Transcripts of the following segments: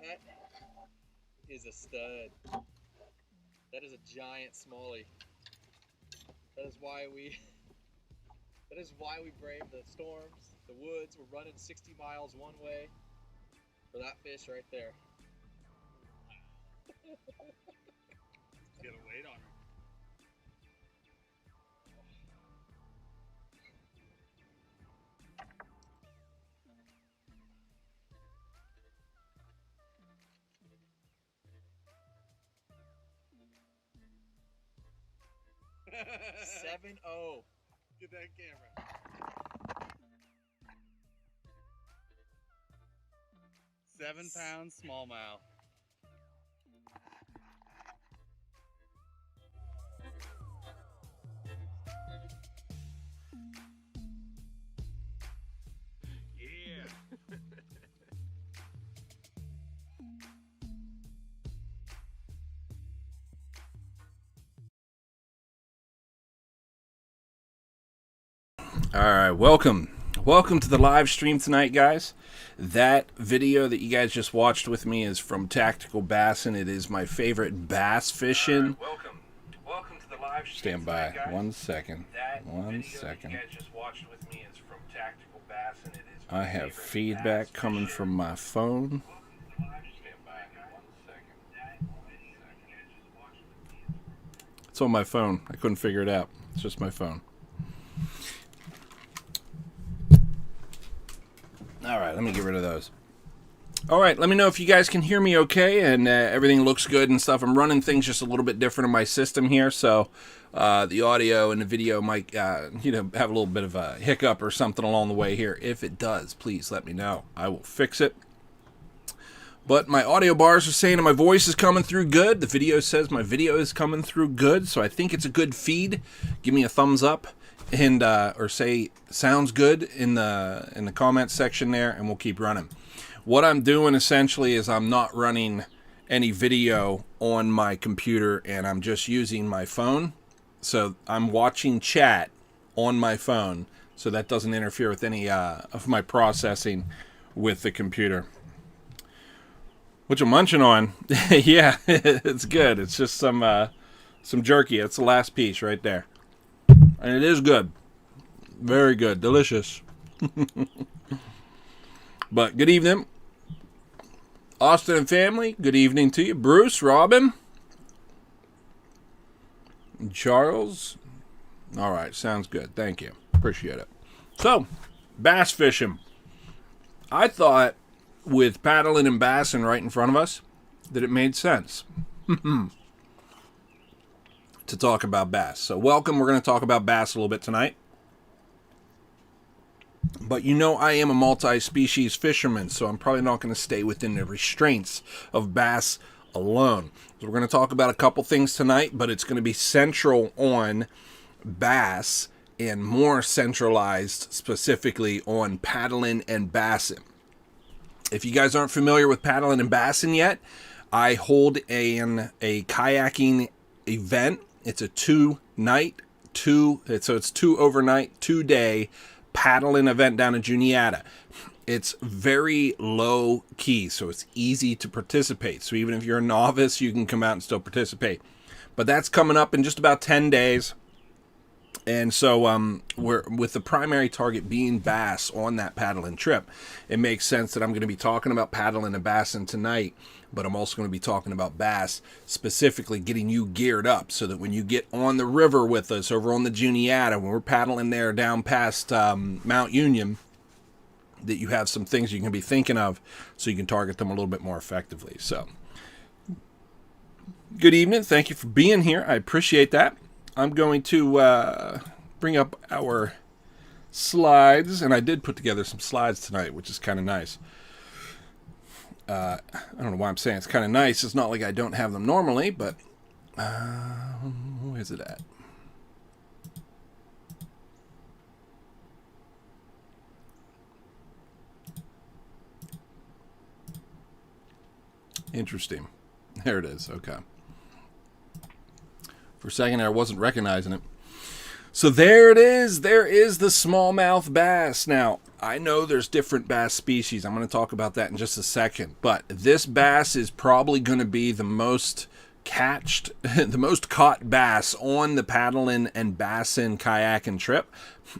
That is a stud. That is a giant smallie. That is why we brave the storms, the woods. We're running 60 miles one way for that fish right there. Get a weight on her. Seven oh. Get that camera. 7 pound smallmouth. Yeah. All right, welcome to the live stream tonight, guys. That video that you guys just watched with me is from Tactical Bassin. It is my favorite bass fishing. Welcome to the live stream. Stand by tonight, 1 second. One second. You guys just watched with me is from Tactical Bassin. It is I have feedback coming from my phone. It's on my phone. I couldn't figure it out. It's just my phone. All right, let me get rid of those. All right, let me know if you guys can hear me okay and everything looks good and stuff. I'm running things just a little bit different in my system here, so the audio and the video might, have a little bit of a hiccup or something along the way here. If it does, please let me know. I will fix it. But my audio bars are saying that my voice is coming through good. The video says my video is coming through good, so I think it's a good feed. Give me a thumbs up. And or say sounds good in the comments section there, and we'll keep running. What I'm doing essentially is I'm not running any video on my computer, and I'm just using my phone. So I'm watching chat on my phone, so that doesn't interfere with any of my processing with the computer. What you munching on? Yeah, it's good. It's just some jerky. That's the last piece right there. And it is good. Very good. Delicious. But good evening. Austin and family, good evening to you. Bruce, Robin, Charles. All right, sounds good. Thank you. Appreciate it. So, bass fishing. I thought with Paddlin and Bassin right in front of us that it made sense to talk about bass. So welcome. We're going to talk about bass a little bit tonight. But I am a multi-species fisherman, so I'm probably not going to stay within the restraints of bass alone. So we're going to talk about a couple things tonight, but it's going to be central on bass and more centralized specifically on Paddlin and Bassin. If you guys aren't familiar with Paddlin and Bassin yet, I hold a kayaking event. It's a 2 overnight, 2-day Paddlin event down in Juniata. It's very low key, so it's easy to participate. So even if you're a novice, you can come out and still participate. But that's coming up in just about 10 days. And so we're with the primary target being bass on that Paddlin trip. It makes sense that I'm going to be talking about Paddlin and Bassin tonight, but I'm also going to be talking about bass, specifically getting you geared up so that when you get on the river with us over on the Juniata, when we're paddling there down past Mount Union, that you have some things you can be thinking of so you can target them a little bit more effectively. So, good evening. Thank you for being here. I appreciate that. I'm going to bring up our slides, and I did put together some slides tonight, which is kind of nice. I don't know why I'm saying it's kind of nice. It's not like I don't have them normally, but where's it at? Interesting. There it is. Okay. For a second there, I wasn't recognizing it. So there it is. There is the smallmouth bass. Now, I know there's different bass species. I'm going to talk about that in just a second. But this bass is probably going to be the most catched, the most caught bass on the Paddlin and Bassin kayaking trip.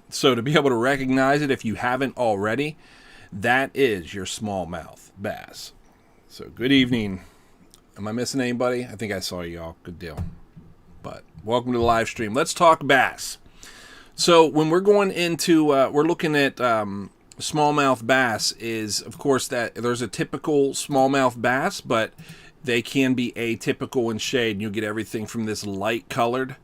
So to be able to recognize it, if you haven't already, that is your smallmouth bass. So good evening. Am I missing anybody? I think I saw y'all. Good deal. But welcome to the live stream. Let's talk bass. So when we're going into, we're looking at smallmouth bass is, of course, that there's a typical smallmouth bass, but they can be atypical in shade. You'll get everything from this light colored,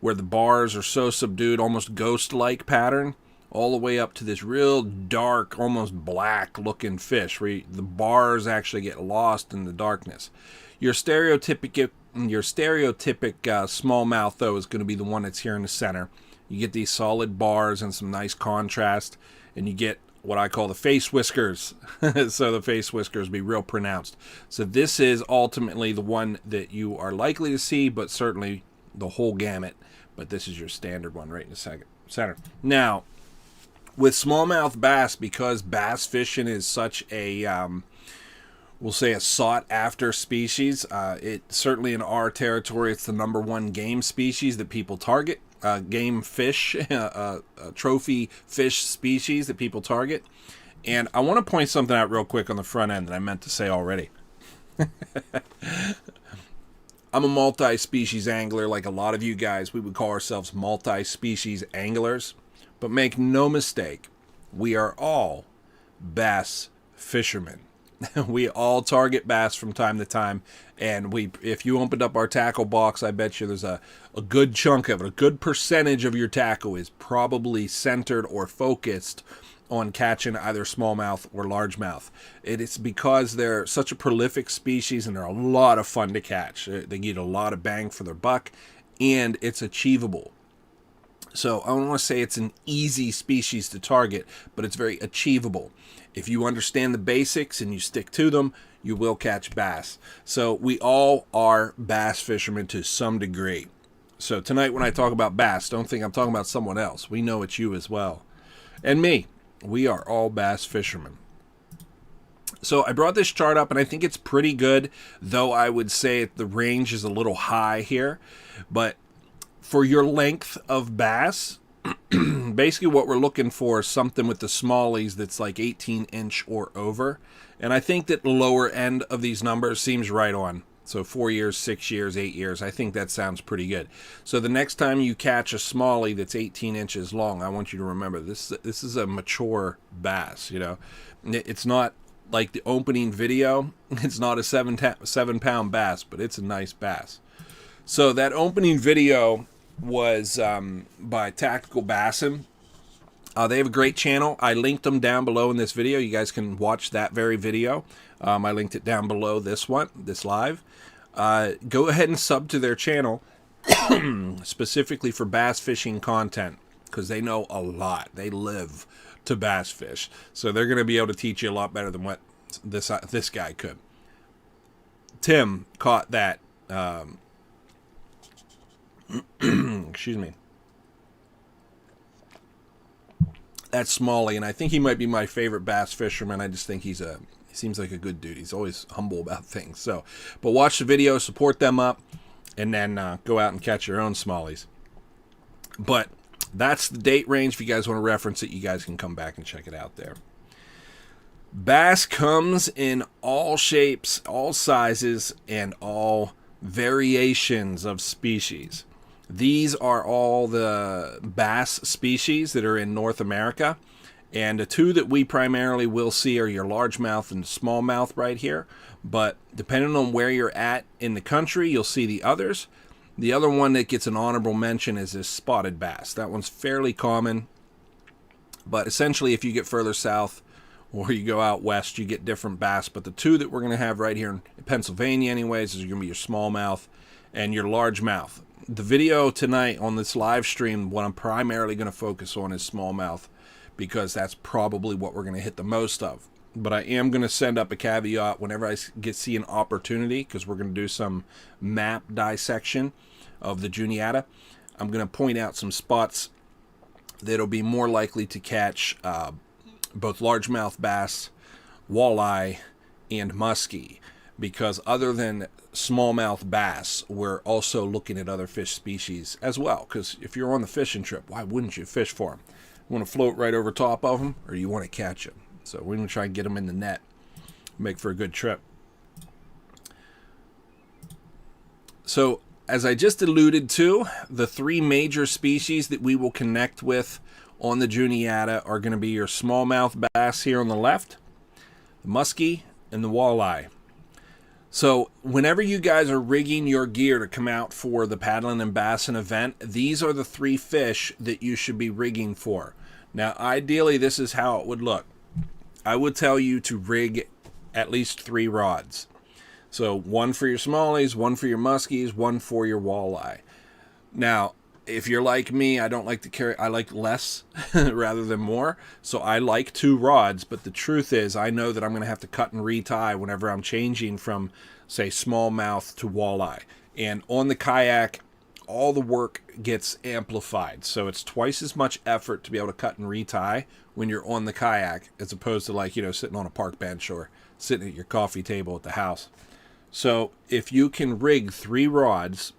where the bars are so subdued, almost ghost-like pattern, all the way up to this real dark, almost black-looking fish, where the bars actually get lost in the darkness. Your stereotypic smallmouth, though, is going to be the one that's here in the center. You get these solid bars and some nice contrast, and you get what I call the face whiskers. So the face whiskers be real pronounced. So this is ultimately the one that you are likely to see, but certainly the whole gamut. But this is your standard one right in the center. Now, with smallmouth bass, because bass fishing is such a, we'll say a sought-after species, it certainly in our territory, it's the #1 game species that people target. Game fish, trophy fish species that people target. And I want to point something out real quick on the front end that I meant to say already. I'm a multi-species angler, like a lot of you guys. We would call ourselves multi-species anglers. But make no mistake, we are all bass fishermen. We all target bass from time to time, and if you opened up our tackle box, I bet you there's a good chunk of it, a good percentage of your tackle is probably centered or focused on catching either smallmouth or largemouth. It's because they're such a prolific species and they're a lot of fun to catch. They get a lot of bang for their buck, and it's achievable. So I don't want to say it's an easy species to target, but it's very achievable. If you understand the basics and you stick to them, you will catch bass. So we all are bass fishermen to some degree. So tonight when I talk about bass, don't think I'm talking about someone else. We know it's you as well. And me. We are all bass fishermen. So I brought this chart up, and I think it's pretty good, though I would say the range is a little high here. But for your length of bass, basically what we're looking for is something with the smallies that's like 18-inch or over. And I think that the lower end of these numbers seems right on. So 4 years, 6 years, 8 years, I think that sounds pretty good. So the next time you catch a smallie that's 18 inches long, I want you to remember this is a mature bass, you know. It's not like the opening video. It's not a 7-pound bass, but it's a nice bass. So that opening video was by Tactical Bassin. They have a great channel. I linked them down below in this video. You guys can watch that very video. I linked it down below this live. Go ahead and sub to their channel specifically for bass fishing content, because they know a lot. They live to bass fish. So they're going to be able to teach you a lot better than what this guy could. Tim caught that excuse me. at Smalley, and I think he might be my favorite bass fisherman. I just think he seems like a good dude. He's always humble about things. So, but watch the video, support them up, and then go out and catch your own smallies. But that's the date range. If you guys want to reference it, you guys can come back and check it out there. Bass comes in all shapes, all sizes, and all variations of species. These are all the bass species that are in North America. And the two that we primarily will see are your largemouth and smallmouth right here. But depending on where you're at in the country, you'll see the others. The other one that gets an honorable mention is this spotted bass. That one's fairly common. But essentially, if you get further south or you go out west, you get different bass. But the two that we're going to have right here in Pennsylvania anyways is going to be your smallmouth and your largemouth. The video tonight on this live stream, what I'm primarily going to focus on is smallmouth, because that's probably what we're going to hit the most of. But I am going to send up a caveat whenever I see an opportunity, because we're going to do some map dissection of the Juniata. I'm going to point out some spots that'll be more likely to catch both largemouth bass, walleye, and muskie. Because other than smallmouth bass, we're also looking at other fish species as well. Because if you're on the fishing trip, why wouldn't you fish for them? You want to float right over top of them, or you want to catch them? So we're going to try and get them in the net. Make for a good trip. So, as I just alluded to, the three major species that we will connect with on the Juniata are going to be your smallmouth bass here on the left, the muskie, and the walleye. So, whenever you guys are rigging your gear to come out for the Paddlin and Bassin event, these are the three fish that you should be rigging for. Now, ideally, this is how it would look. I would tell you to rig at least 3 rods. So, one for your smallies, one for your muskies, one for your walleye. Now, if you're like me, I don't like to carry, I like less rather than more. So I like 2 rods, but the truth is I know that I'm going to have to cut and retie whenever I'm changing from, say, smallmouth to walleye. And on the kayak, all the work gets amplified. So it's twice as much effort to be able to cut and retie when you're on the kayak, as opposed to, like, you know, sitting on a park bench or sitting at your coffee table at the house. So if you can rig 3 rods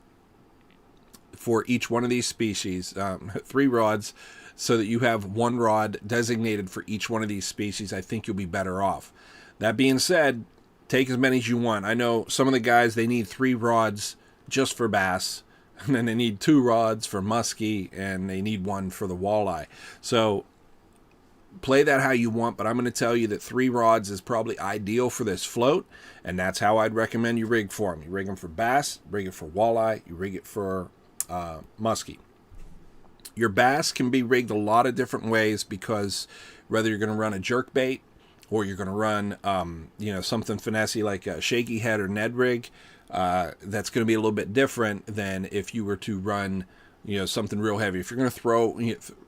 for each one of these species, 3 rods, so that you have 1 rod designated for each one of these species, I think you'll be better off. That being said, take as many as you want. I know some of the guys, they need 3 rods just for bass, and then they need 2 rods for muskie, and they need 1 for the walleye. So play that how you want, but I'm going to tell you that 3 rods is probably ideal for this float, and that's how I'd recommend you rig for them. You rig them for bass, rig it for walleye, you rig it for muskie. Your bass can be rigged a lot of different ways, because whether you're going to run a jerk bait or you're going to run something finessey like a shaky head or Ned rig, that's going to be a little bit different than if you were to run something real heavy. If you're going to throw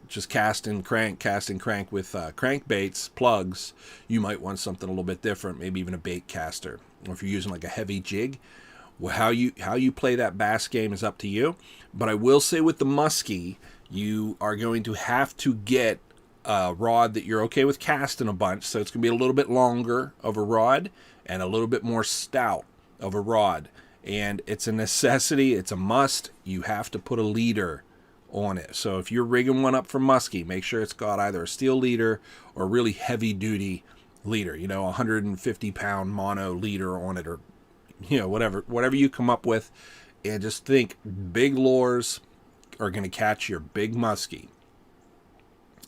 just cast and crank with crankbaits, plugs, you might want something a little bit different, maybe even a bait caster. Or if you're using like a heavy jig, well, how you play that bass game is up to you. But I will say with the muskie, you are going to have to get a rod that you're okay with casting a bunch. So it's going to be a little bit longer of a rod and a little bit more stout of a rod. And it's a necessity. It's a must. You have to put a leader on it. So if you're rigging one up for muskie, make sure it's got either a steel leader or a really heavy duty leader, 150-pound mono leader on it, or whatever you come up with. And just think, big lures are going to catch your big muskie.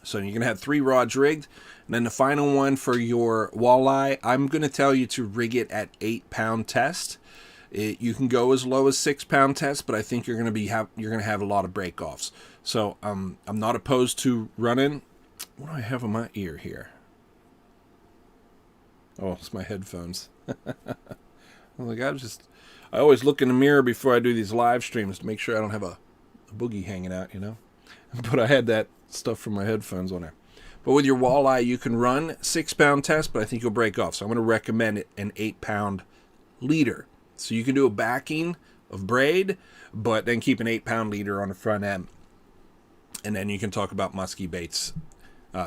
So you're going to have 3 rods rigged. And then the final one for your walleye, I'm going to tell you to rig it at 8-pound test. You can go as low as 6-pound test, but I think you're going to have a lot of break-offs. So I'm not opposed to running. What do I have in my ear here? Oh, it's my headphones. I always look in the mirror before I do these live streams to make sure I don't have a boogie hanging out, But I had that stuff from my headphones on there. But with your walleye, you can run 6-pound test, but I think you'll break off. So I'm going to recommend an 8-pound leader. So you can do a backing of braid, but then keep an 8-pound leader on the front end. And then you can talk about muskie baits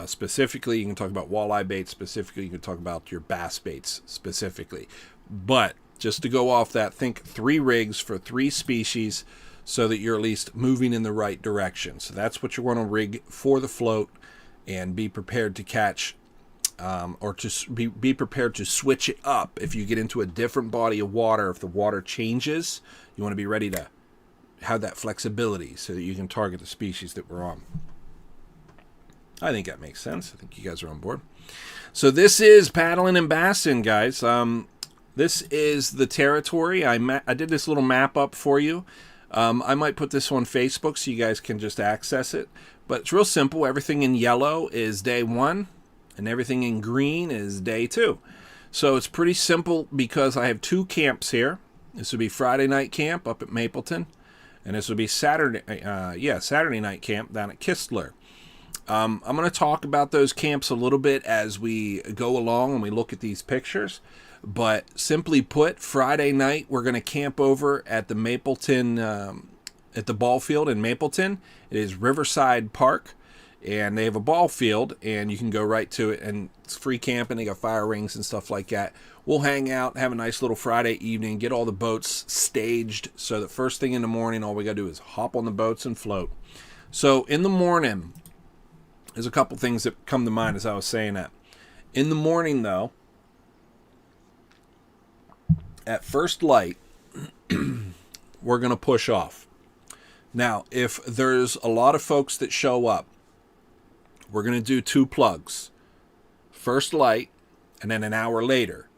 specifically. You can talk about walleye baits specifically. You can talk about your bass baits specifically. But just to go off that, think 3 rigs for 3 species so that you're at least moving in the right direction. So that's what you want to rig for the float, and be prepared to catch or to be prepared to switch it up if you get into a different body of water. If the water changes, you want to be ready to have that flexibility so that you can target the species that we're on. I think that makes sense. I think you guys are on board. So this is Paddlin and Bassin, guys. This is the territory. I did this little map up for you. I might put this on Facebook so you guys can just access it. But it's real simple. Everything in yellow is day 1, and everything in green is day 2. So it's pretty simple because I have 2 camps here. This would be Friday night camp up at Mapleton, and this would be Saturday night camp down at Kistler. I'm going to talk about those camps a little bit as we go along and we look at these pictures. But simply put, Friday night we're going to camp over at the Mapleton, at the ball field in Mapleton. It is Riverside Park, and they have a ball field, and you can go right to it, and it's free camping. They got fire rings and stuff like that. We'll hang out, have a nice little Friday evening, get all the boats staged so that first thing in the morning, all we got to do is hop on the boats and float. So in the morning, there's a couple things that come to mind as I was saying that. In the morning, though, at first light, we're going to push off. Now, if there's a lot of folks that show up, we're going to do 2 plugs. First light, and then an hour later,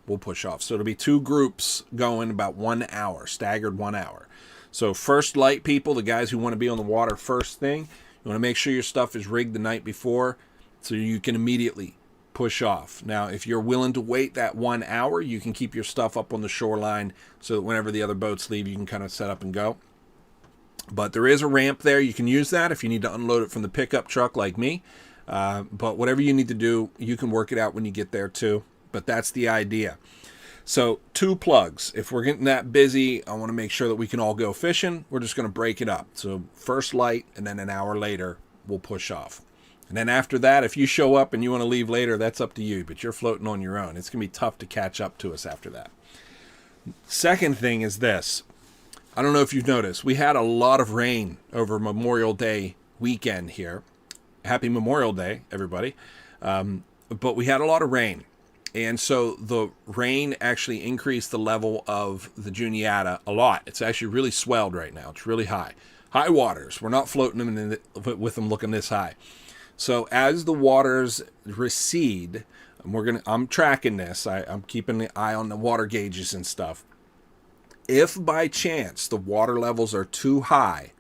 we'll push off. So it'll be 2 groups going about 1 hour, staggered 1 hour. So first light people, the guys who want to be on the water first thing, you want to make sure your stuff is rigged the night before so you can immediately push off. Now, if you're willing to wait that 1 hour, you can keep your stuff up on the shoreline so that whenever the other boats leave, you can kind of set up and go. But there is a ramp there. You can use that if you need to unload it from the pickup truck like me. But whatever you need to do, you can work it out when you get there too. But that's the idea. So 2 plugs. If we're getting that busy, I want to make sure that we can all go fishing. We're just going to break it up. So first light, and then an hour later, we'll push off. And then after that, if you show up and you want to leave later, that's up to you. But you're floating on your own. It's going to be tough to catch up to us after that. Second thing is this. I don't know if you've noticed. We had a lot of rain over Memorial Day weekend here. Happy Memorial Day, everybody. But we had a lot of rain. And so the rain actually increased the level of the Juniata a lot. It's actually really swelled right now. It's really high. High waters. We're not floating them with them looking this high. So as the waters recede, I'm tracking this. I'm keeping an eye on the water gauges and stuff. If by chance the water levels are too high,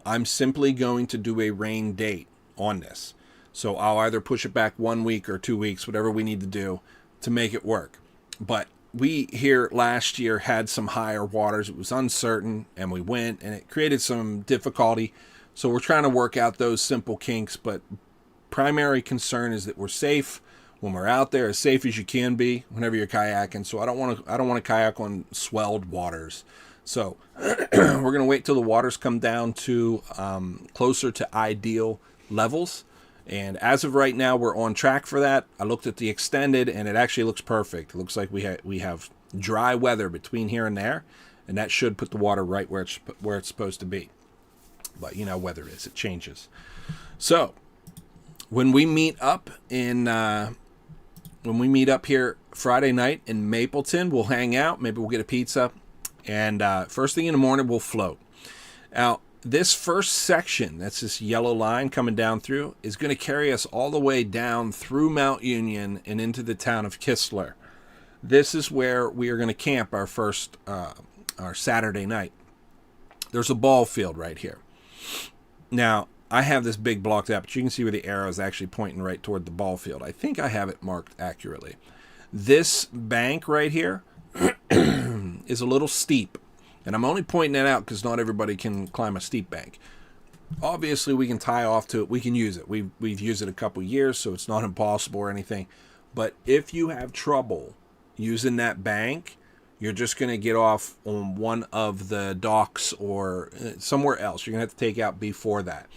I'm simply going to do a rain date on this. So I'll either push it back 1 week or 2 weeks, whatever we need to do to make it work. But we here last year had some higher waters. It was uncertain, and we went, and it created some difficulty. So we're trying to work out those simple kinks, but primary concern is that we're safe when we're out there, as safe as you can be whenever you're kayaking. So I don't want to kayak on swelled waters. So we're going to wait till the waters come down to closer to ideal levels. And as of right now, we're on track for that. I looked at the extended, and it actually looks perfect. It looks like we have dry weather between here and there, and that should put the water right where it's supposed to be. But you know, weather is, it changes. So when we meet up here Friday night in Mapleton, we'll hang out. Maybe we'll get a pizza, and first thing in the morning, we'll float. Now, this first section, that's this yellow line coming down through, is going to carry us all the way down through Mount Union and into the town of Kistler. This is where we are going to camp our Saturday night. There's a ball field right here. Now, I have this big blocked out, but you can see where the arrow is actually pointing right toward the ball field. I think I have it marked accurately. This bank right here is a little steep. And I'm only pointing that out because not everybody can climb a steep bank. Obviously, we can tie off to it. We can use it. We've used it a couple years, so it's not impossible or anything. But if you have trouble using that bank, you're just going to get off on one of the docks or somewhere else. You're going to have to take out before that.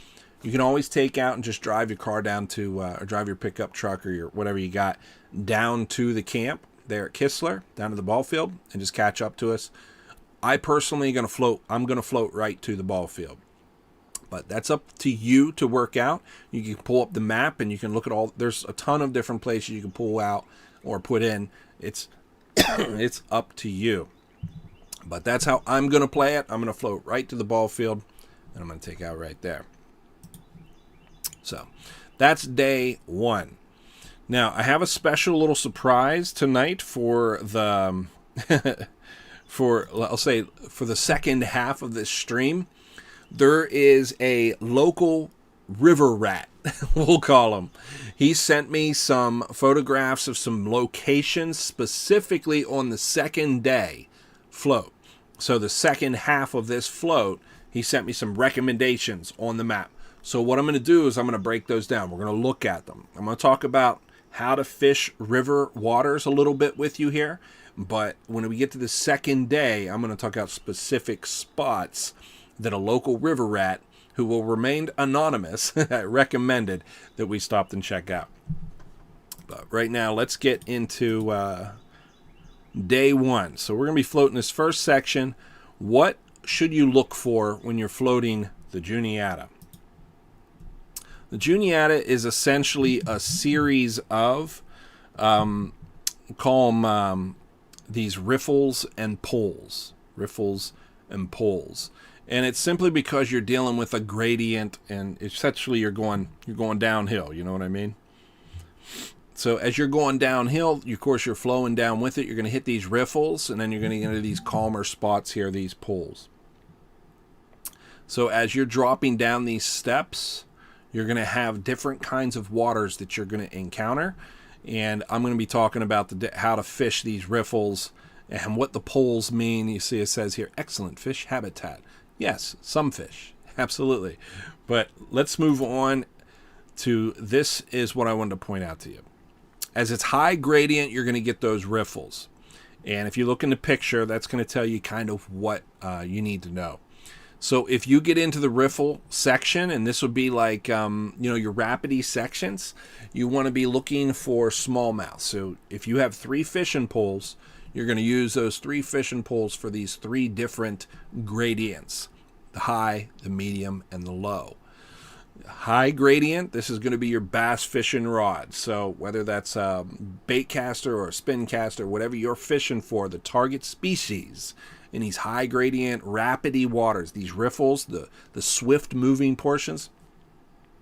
You can always take out and just drive your car down to, or drive your pickup truck or your whatever you got down to the camp there at Kistler, down to the ball field, and just catch up to us. I personally going to float. I'm going to float right to the ball field. But that's up to you to work out. You can pull up the map and you can look at all. There's a ton of different places you can pull out or put in. It's it's up to you. But that's how I'm going to play it. I'm going to float right to the ball field, and I'm going to take out right there. So that's day 1. Now, I have a special little surprise tonight for the I'll say for the second half of this stream. There is a local river rat, we'll call him. He sent me some photographs of some locations specifically on the second day float. So the second half of this float, he sent me some recommendations on the map. So what I'm going to do is I'm going to break those down. We're going to look at them. I'm going to talk about how to fish river waters a little bit with you here. But when we get to the second day, I'm going to talk about specific spots that a local river rat, who will remain anonymous, recommended that we stopped and check out. But right now, let's get into day 1. So we're going to be floating this first section. What should you look for when you're floating the Juniata? The Juniata is essentially a series of, call them these riffles and pulls. Riffles and pulls. And it's simply because you're dealing with a gradient, and essentially you're going downhill. You know what I mean? So as you're going downhill, of course, you're flowing down with it. You're going to hit these riffles, and then you're going to get into these calmer spots here, these pulls. So as you're dropping down these steps, you're going to have different kinds of waters that you're going to encounter. And I'm going to be talking about how to fish these riffles and what the pulls mean. You see it says here, excellent fish habitat. Yes, some fish, absolutely. But let's move on to this is what I wanted to point out to you. As it's high gradient, you're going to get those riffles. And if you look in the picture, that's going to tell you kind of what you need to know. So if you get into the riffle section, and this would be like, your rapidy sections, you want to be looking for smallmouth. So if you have 3 fishing poles, you're going to use those 3 fishing poles for these 3 different gradients. The high, the medium, and the low. High gradient, this is going to be your bass fishing rod. So whether that's a bait caster or a spin caster, whatever you're fishing for, the target species in these high gradient, rapidy waters, these riffles, the swift moving portions,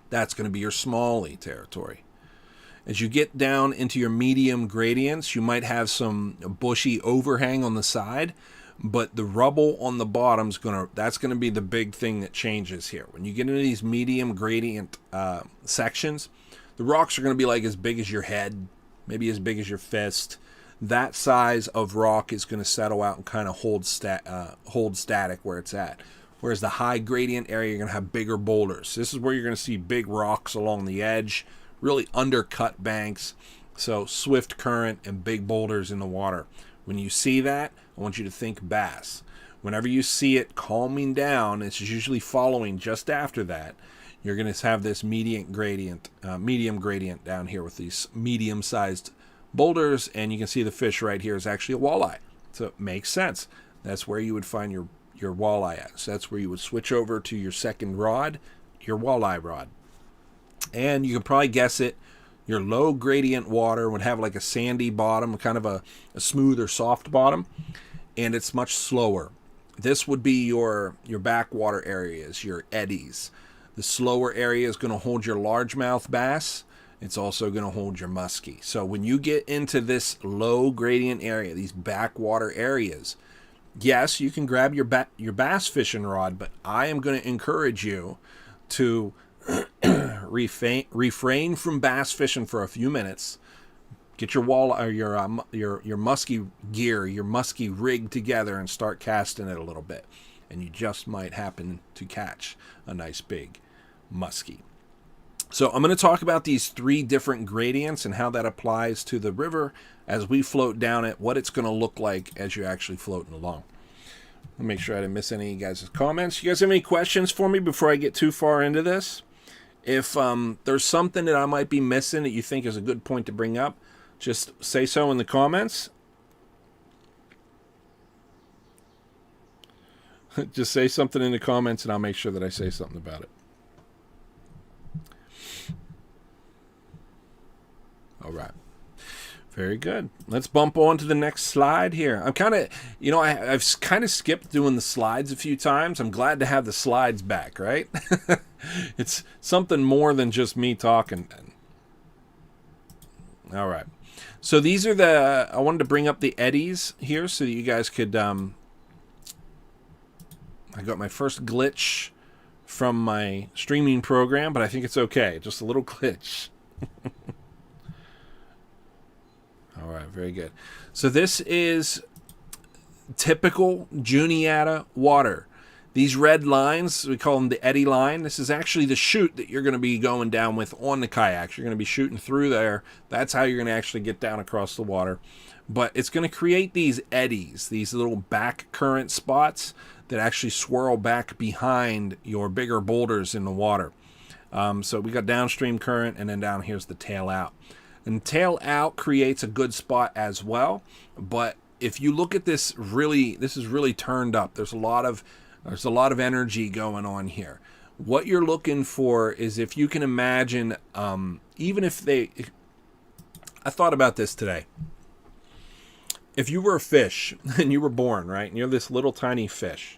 that's going to be your smallie territory. As you get down into your medium gradients, you might have some bushy overhang on the side, but the rubble on the bottom that's going to be the big thing that changes here. When you get into these medium gradient sections, the rocks are going to be like as big as your head, maybe as big as your fist. That size of rock is going to settle out and kind of hold static where it's at. Whereas the high gradient area, you're going to have bigger boulders. This is where you're going to see big rocks along the edge, really undercut banks, so swift current and big boulders in the water. When you see that, I want you to think bass. Whenever you see it calming down, it's usually following just after that. You're going to have this medium gradient down here with these medium-sized boulders, and you can see the fish right here is actually a walleye. So it makes sense. That's where you would find your walleye at. So that's where you would switch over to your second rod, your walleye rod. And you can probably guess it. Your low gradient water would have like a sandy bottom, kind of a smooth or soft bottom, and it's much slower. This would be your backwater areas, your eddies. The slower area is going to hold your largemouth bass. It's also going to hold your muskie. So when you get into this low gradient area, these backwater areas, yes, you can grab your bass fishing rod, but I am going to encourage you to refrain from bass fishing for a few minutes. Get your your muskie gear, your muskie rig together, and start casting it a little bit, and you just might happen to catch a nice big muskie. So I'm going to talk about these 3 different gradients and how that applies to the river as we float down it, what it's going to look like as you're actually floating along. Let me make sure I didn't miss any of you guys' comments. You guys have any questions for me before I get too far into this? If there's something that I might be missing that you think is a good point to bring up, just say so in the comments. Just say something in the comments and I'll make sure that I say something about it. All right. Very good. Let's bump on to the next slide here. I'm kind of, you know, I've kind of skipped doing the slides a few times. I'm glad to have the slides back, right? It's something more than just me talking. All right. So these are the, I wanted to bring up the eddies here so that you guys could, I got my first glitch from my streaming program, but I think it's okay. Just a little glitch. All right, very good. So this is typical Juniata water. These red lines, we call them the eddy line. This is actually the chute that you're going to be going down with on the kayaks. You're going to be shooting through there. That's how you're going to actually get down across the water. But it's going to create these eddies, these little back current spots that actually swirl back behind your bigger boulders in the water. So we got downstream current, and then down here's the tail out. And tail out creates a good spot as well. But if you look at this, this is really turned up. There's a lot of energy going on here. What you're looking for is, if you can imagine, even if I thought about this today. If you were a fish and you were born, right, and you're this little tiny fish,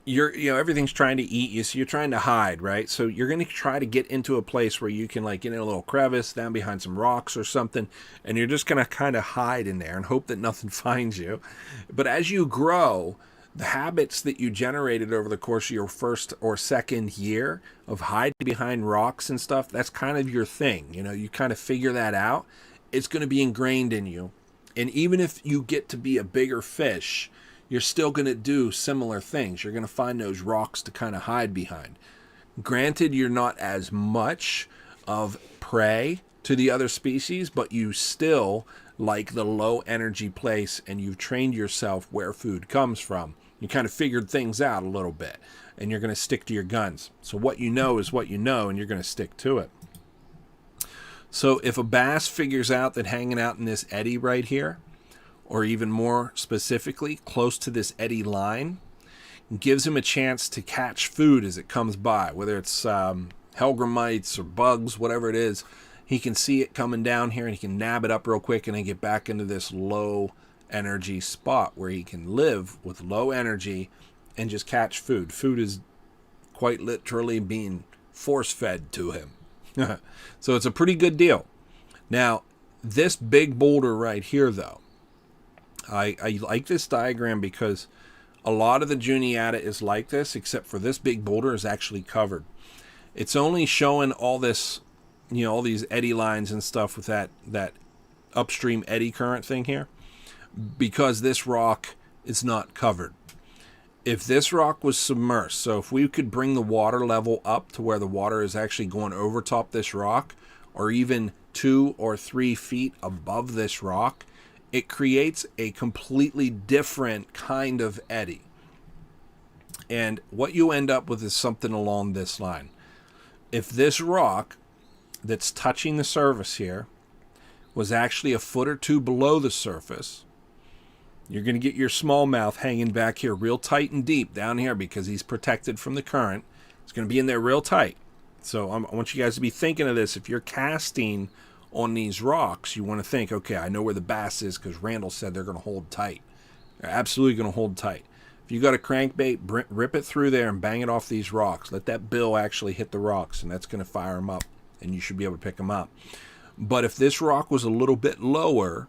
everything's trying to eat you, so you're trying to hide, right? So you're going to try to get into a place where you can, like, get in a little crevice down behind some rocks or something, and you're just going to kind of hide in there and hope that nothing finds you. But as you grow, the habits that you generated over the course of your first or second year of hiding behind rocks and stuff, that's kind of your thing. You know, you kind of figure that out. It's going to be ingrained in you. And even if you get to be a bigger fish, you're still going to do similar things. You're going to find those rocks to kind of hide behind. Granted, you're not as much of prey to the other species, but you still like the low energy place, and you've trained yourself where food comes from. You kind of figured things out a little bit, and you're going to stick to your guns. So what you know is what you know, and you're going to stick to it. So if a bass figures out that hanging out in this eddy right here, or even more specifically, close to this eddy line, gives him a chance to catch food as it comes by, whether it's hellgrammites or bugs, whatever it is. He can see it coming down here, and he can nab it up real quick and then get back into this low energy spot where he can live with low energy and just catch food. Food is quite literally being force-fed to him. So it's a pretty good deal. Now, this big boulder right here, though, I like this diagram because a lot of the Juniata is like this, except for this big boulder is actually covered. It's only showing all this, all these eddy lines and stuff with that upstream eddy current thing here, because this rock is not covered. If this rock was submersed, so if we could bring the water level up to where the water is actually going over top this rock, or even 2 or 3 feet above this rock, it creates a completely different kind of eddy. And what you end up with is something along this line. If this rock that's touching the surface here was actually a foot or 2 below the surface, you're going to get your smallmouth hanging back here real tight and deep down here because he's protected from the current. It's going to be in there real tight. So I want you guys to be thinking of this. If you're casting on these rocks, you want to think, okay, I know where the bass is because Randall said they're going to hold tight. They're absolutely going to hold tight. If you got a crankbait, rip it through there and bang it off these rocks. Let that bill actually hit the rocks, and that's going to fire them up, and you should be able to pick them up. But if this rock was a little bit lower,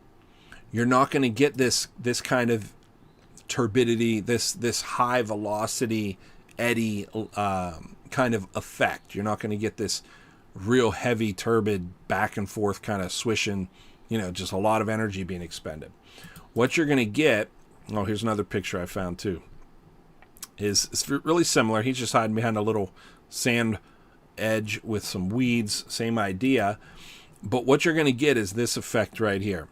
you're not going to get this kind of turbidity, this high velocity eddy kind of effect. You're not going to get this real heavy, turbid, back and forth kind of swishing, just a lot of energy being expended. What you're going to get, here's another picture I found too, it's really similar. He's just hiding behind a little sand edge with some weeds, same idea. But what you're going to get is this effect right here.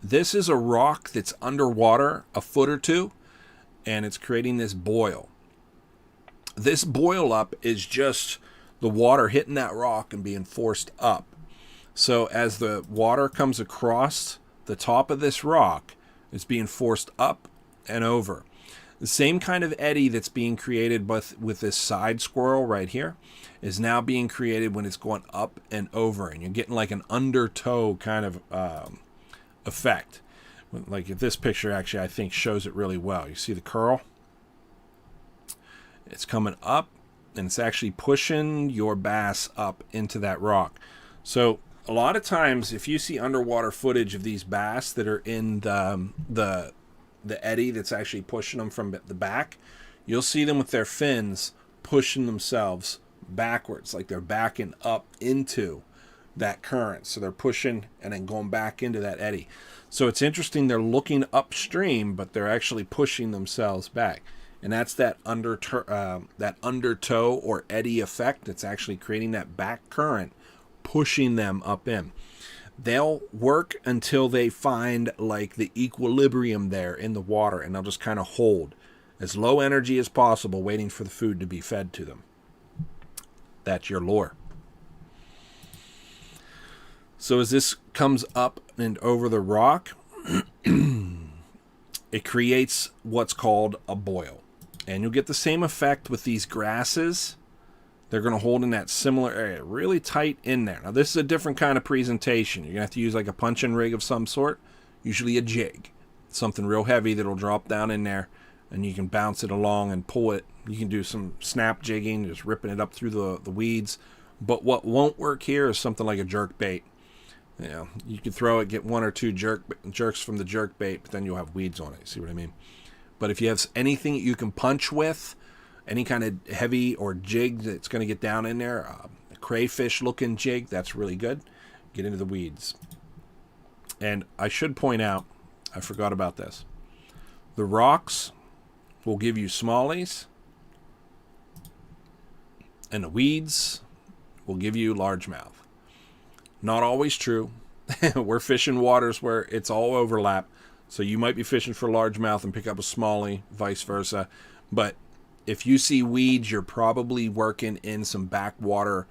This is a rock that's underwater a foot or 2, and it's creating this boil. This boil up is just the water hitting that rock and being forced up. So as the water comes across the top of this rock, it's being forced up and over. The same kind of eddy that's being created with this side swirl right here is now being created when it's going up and over, and you're getting like an undertow kind of effect. Like this picture actually I think shows it really well. You see the curl? It's coming up, and it's actually pushing your bass up into that rock. So a lot of times if you see underwater footage of these bass that are in the eddy that's actually pushing them from the back, you'll see them with their fins pushing themselves backwards, like they're backing up into that current. So they're pushing and then going back into that eddy. So it's interesting, they're looking upstream, but they're actually pushing themselves back. And that's that undertow or eddy effect that's actually creating that back current, pushing them up in. They'll work until they find like the equilibrium there in the water, and they'll just kind of hold as low energy as possible, waiting for the food to be fed to them. That's your lure. So as this comes up and over the rock, it creates what's called a boil. And you'll get the same effect with these grasses. They're going to hold in that similar area, really tight in there. Now, this is a different kind of presentation. You're going to have to use like a punching rig of some sort, usually a jig. Something real heavy that'll drop down in there, and you can bounce it along and pull it. You can do some snap jigging, just ripping it up through the weeds. But what won't work here is something like a jerk bait. You know, you can throw it, get one or two jerks from the jerk bait, but then you'll have weeds on it. See what I mean? But if you have anything that you can punch with, any kind of heavy or jig that's going to get down in there, a crayfish looking jig, that's really good. Get into the weeds. And I should point out, I forgot about this. The rocks will give you smallies, and the weeds will give you largemouth. Not always true. We're fishing waters where it's all overlap. So you might be fishing for largemouth and pick up a smallie, vice versa. But if you see weeds, you're probably working in some backwater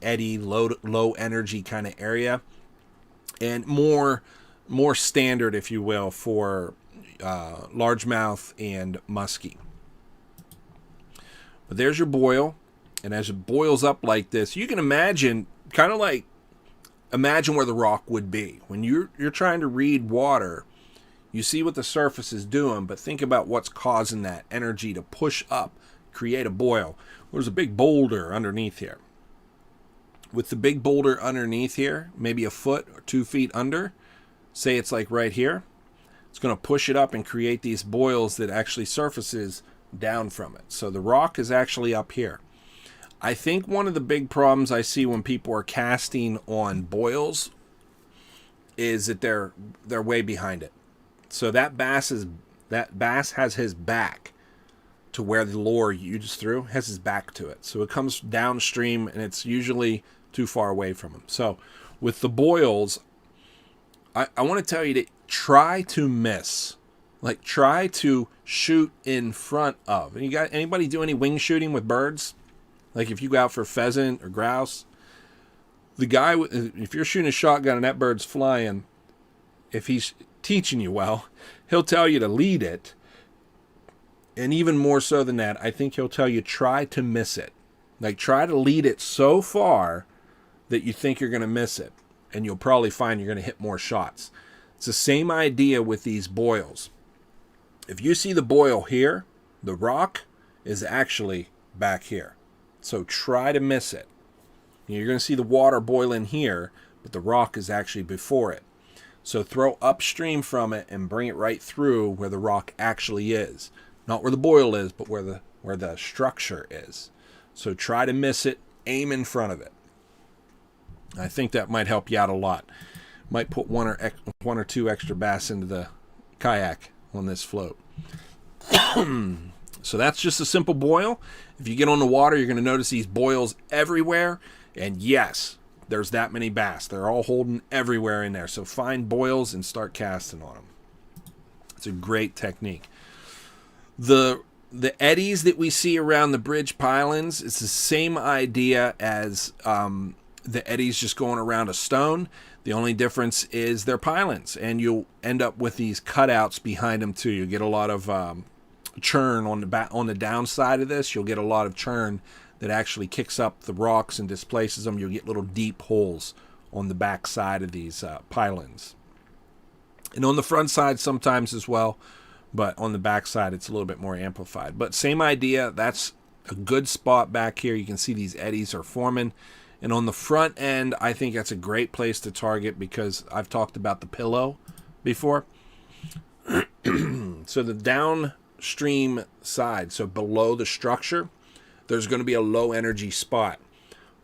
eddy, low energy kind of area, and more standard, if you will, for largemouth and muskie. But there's your boil, and as it boils up like this, you can imagine, kind of like imagine where the rock would be when you're trying to read water. You see what the surface is doing, but think about what's causing that energy to push up, create a boil. There's a big boulder underneath here. With the big boulder underneath here, maybe a foot or 2 feet under, say it's like right here, it's going to push it up and create these boils that actually surfaces down from it. So the rock is actually up here. I think one of the big problems I see when people are casting on boils is that they're way behind it. So that bass has his back to where the lure you just threw has his back to it. So it comes downstream, and it's usually too far away from him. So with the boils, I want to tell you to try to miss. Like, try to shoot in front of. And you got anybody do any wing shooting with birds? Like if you go out for pheasant or grouse, the guy, if you're shooting a shotgun and that bird's flying, if he's teaching you well, he'll tell you to lead it. And even more so than that, I think he'll tell you try to miss it. Like, try to lead it so far that you think you're going to miss it. And you'll probably find you're going to hit more shots. It's the same idea with these boils. If you see the boil here, the rock is actually back here. So try to miss it. You're going to see the water boiling here, but the rock is actually before it. So throw upstream from it and bring it right through where the rock actually is. Not where the boil is, but where the structure is. So try to miss it, aim in front of it. I think that might help you out a lot. Might put one or two extra bass into the kayak on this float. So that's just a simple boil. If you get on the water, you're going to notice these boils everywhere. And yes, there's that many bass. They're all holding everywhere in there. So find boils and start casting on them. It's a great technique. The the eddies that we see around the bridge pylons, it's the same idea as the eddies just going around a stone. The only difference is they're pylons, and you'll end up with these cutouts behind them too. You get a lot of churn on the downside of this. You'll get a lot of churn that actually kicks up the rocks and displaces them. You'll get little deep holes on the back side of these pylons, and on the front side sometimes as well, but on the back side it's a little bit more amplified. But same idea. That's a good spot back here. You can see these eddies are forming. And on the front end, I think that's a great place to target because I've talked about the pillow before. So the downstream side, so below the structure, there's going to be a low energy spot.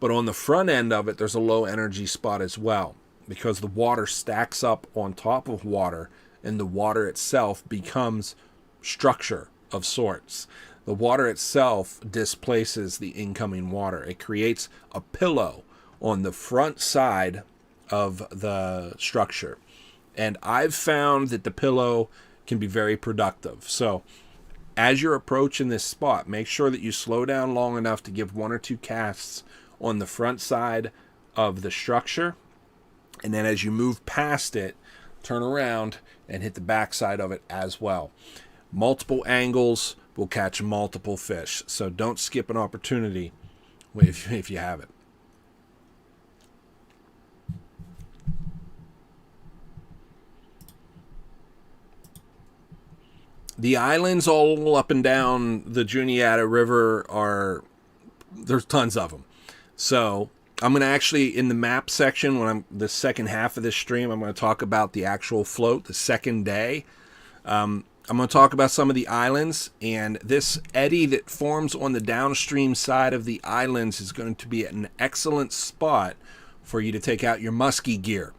But on the front end of it, there's a low energy spot as well because the water stacks up on top of water and the water itself becomes structure of sorts. The water itself displaces the incoming water. It creates a pillow on the front side of the structure. And I've found that the pillow can be very productive. So as you're approaching this spot, make sure that you slow down long enough to give 1 or 2 casts on the front side of the structure. And then as you move past it, turn around and hit the back side of it as well. Multiple angles will catch multiple fish. So don't skip an opportunity if you have it. The islands all up and down the Juniata River there's tons of them. So I'm going to actually, in the map section, the second half of this stream, I'm going to talk about the actual float, the second day. I'm going to talk about some of the islands, and this eddy that forms on the downstream side of the islands is going to be an excellent spot for you to take out your musky gear.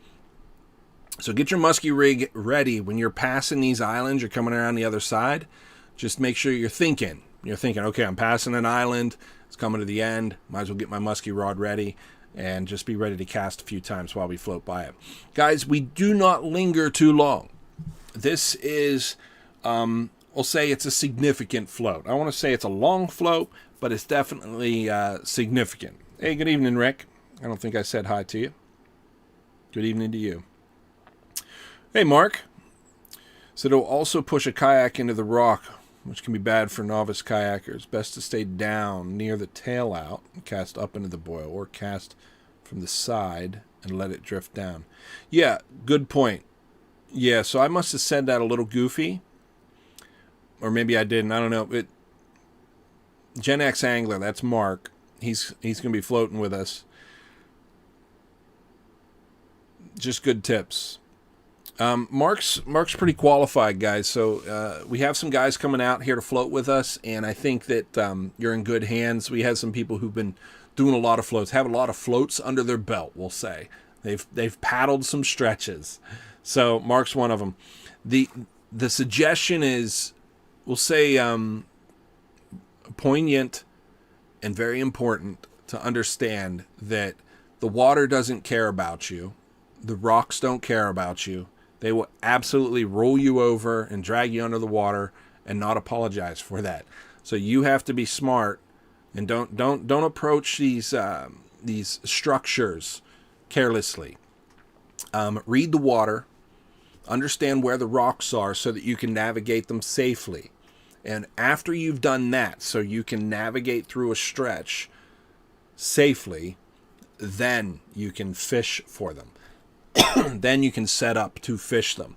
So get your musky rig ready when you're passing these islands, you're coming around the other side. Just make sure you're thinking, okay, I'm passing an island, it's coming to the end, might as well get my musky rod ready and just be ready to cast a few times while we float by it. Guys, we do not linger too long. This is, we'll say it's a significant float. I want to say it's a long float, but it's definitely significant. Hey, good evening, Rick. I don't think I said hi to you. Good evening to you. Hey, Mark. So it'll also push a kayak into the rock, which can be bad for novice kayakers. Best to stay down near the tail out and cast up into the boil, or cast from the side and let it drift down. Yeah, good point. Yeah, so I must have said that a little goofy. Or maybe I didn't. I don't know. Gen X Angler, that's Mark. He's going to be floating with us. Just good tips. Mark's pretty qualified, guys. So we have some guys coming out here to float with us, and I think that you're in good hands. We have some people who've been doing a lot of floats, have a lot of floats under their belt, we'll say. They've paddled some stretches. So Mark's one of them. The suggestion is, we'll say, poignant and very important to understand that the water doesn't care about you. The rocks don't care about you. They will absolutely roll you over and drag you under the water and not apologize for that. So you have to be smart and don't approach these structures carelessly. Read the water, understand where the rocks are so that you can navigate them safely. And after you've done that, so you can navigate through a stretch safely, then you can fish for them. Then you can set up to fish them.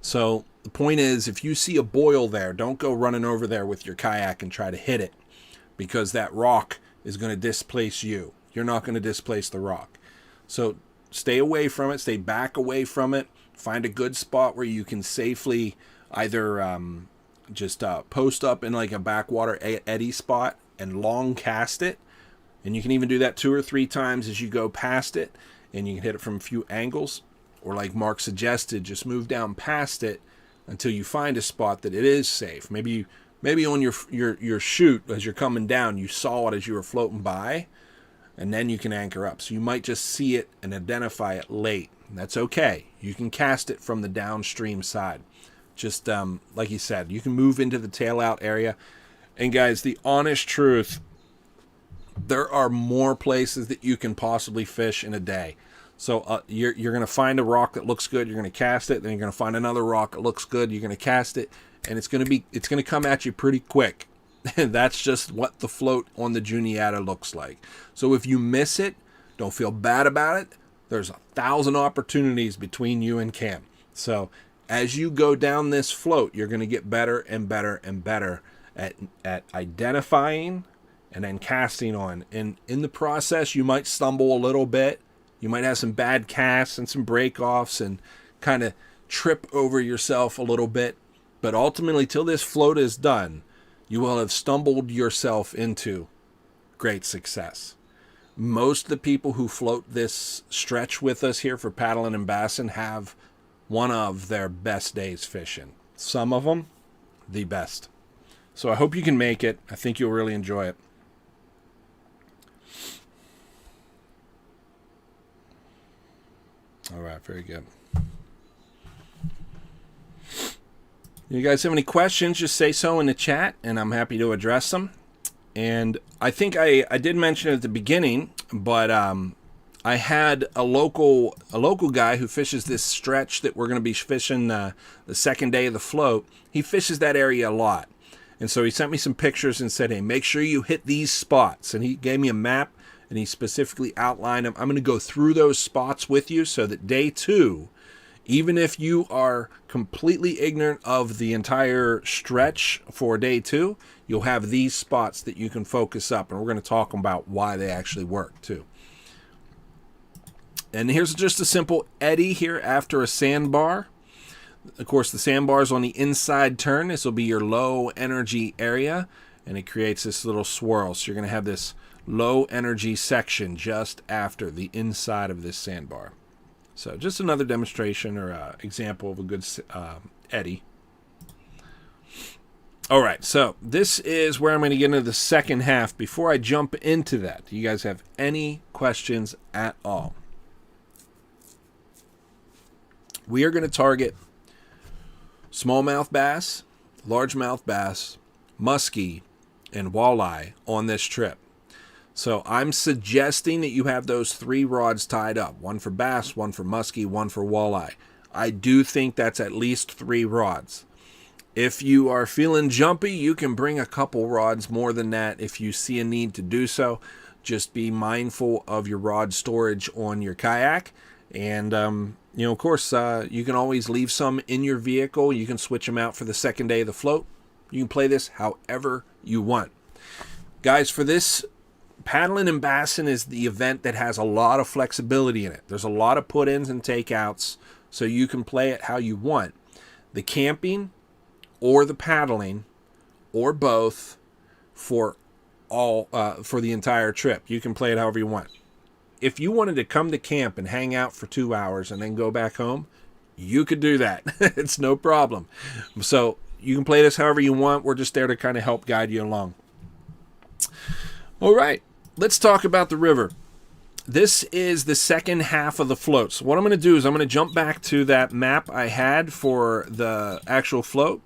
So the point is, if you see a boil there, don't go running over there with your kayak and try to hit it, because that rock is going to displace you. You're not going to displace the rock. So stay away from it, stay back away from it, find a good spot where you can safely either just post up in like a backwater eddy spot and long cast it. And you can even do that 2 or 3 times as you go past it, and you can hit it from a few angles. Or like Mark suggested, just move down past it until you find a spot that it is safe. Maybe on your chute as you're coming down, you saw it as you were floating by, and then you can anchor up. So you might just see it and identify it late. And that's okay. You can cast it from the downstream side. Just like you said, you can move into the tail out area. And guys, the honest truth, there are more places that you can possibly fish in a day. So you're going to find a rock that looks good, you're going to cast it, then you're going to find another rock that looks good, you're going to cast it, and it's going to come at you pretty quick. And that's just what the float on the Juniata looks like. So if you miss it, don't feel bad about it. There's 1,000 opportunities between you and camp. So as you go down this float, you're going to get better and better and better at identifying and then casting on. And in the process, you might stumble a little bit. You might have some bad casts and some break-offs and kind of trip over yourself a little bit. But ultimately, till this float is done, you will have stumbled yourself into great success. Most of the people who float this stretch with us here for Paddlin and Bassin have one of their best days fishing. Some of them, the best. So I hope you can make it. I think you'll really enjoy it. All right, very good. You guys have any questions, just say so in the chat, and I'm happy to address them. And I think I did mention it at the beginning, but I had a local guy who fishes this stretch that we're going to be fishing the second day of the float. He fishes that area a lot. And so he sent me some pictures and said, hey, make sure you hit these spots. And he gave me a map, and he specifically outlined them. I'm going to go through those spots with you so that day 2, even if you are completely ignorant of the entire stretch for day 2, you'll have these spots that you can focus up. And we're going to talk about why they actually work too. And here's just a simple eddy here after a sandbar. Of course, the sandbar is on the inside turn. This will be your low energy area, and it creates this little swirl. So you're going to have this low energy section just after the inside of this sandbar. So just another demonstration or example of a good eddy. All right, so this is where I'm going to get into the second half. Before I jump into that, do you guys have any questions at all? We are going to target smallmouth bass, largemouth bass, muskie, and walleye on this trip. So I'm suggesting that you have those 3 rods tied up. One for bass, one for muskie, one for walleye. I do think that's at least 3 rods. If you are feeling jumpy, you can bring a couple rods more than that if you see a need to do so. Just be mindful of your rod storage on your kayak. And, of course, you can always leave some in your vehicle. You can switch them out for the second day of the float. You can play this however you want. Guys, for this, Paddlin and Bassin is the event that has a lot of flexibility in it. There's a lot of put-ins and takeouts, so you can play it how you want. The camping or the paddling or both for the entire trip. You can play it however you want. If you wanted to come to camp and hang out for 2 hours and then go back home, you could do that. It's no problem. So you can play this however you want. We're just there to kind of help guide you along. All right, let's talk about the river. This is the second half of the float. So what I'm going to do is I'm going to jump back to that map I had for the actual float.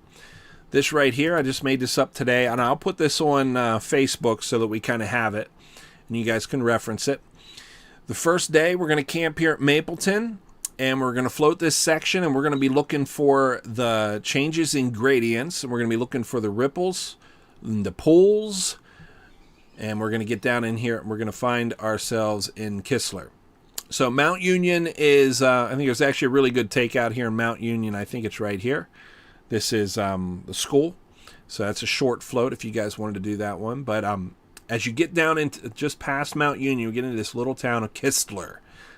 This right here, I just made this up today, and I'll put this on Facebook so that we kind of have it, and you guys can reference it. The first day, we're going to camp here at Mapleton, and we're going to float this section, and we're going to be looking for the changes in gradients, and we're going to be looking for the ripples, and the pools, and we're going to get down in here, and we're going to find ourselves in Kistler. So Mount Union is, I think there's actually a really good takeout here in Mount Union. I think it's right here. This is the school, so that's a short float if you guys wanted to do that one. But as you get down into just past Mount Union, you get into this little town of Kistler.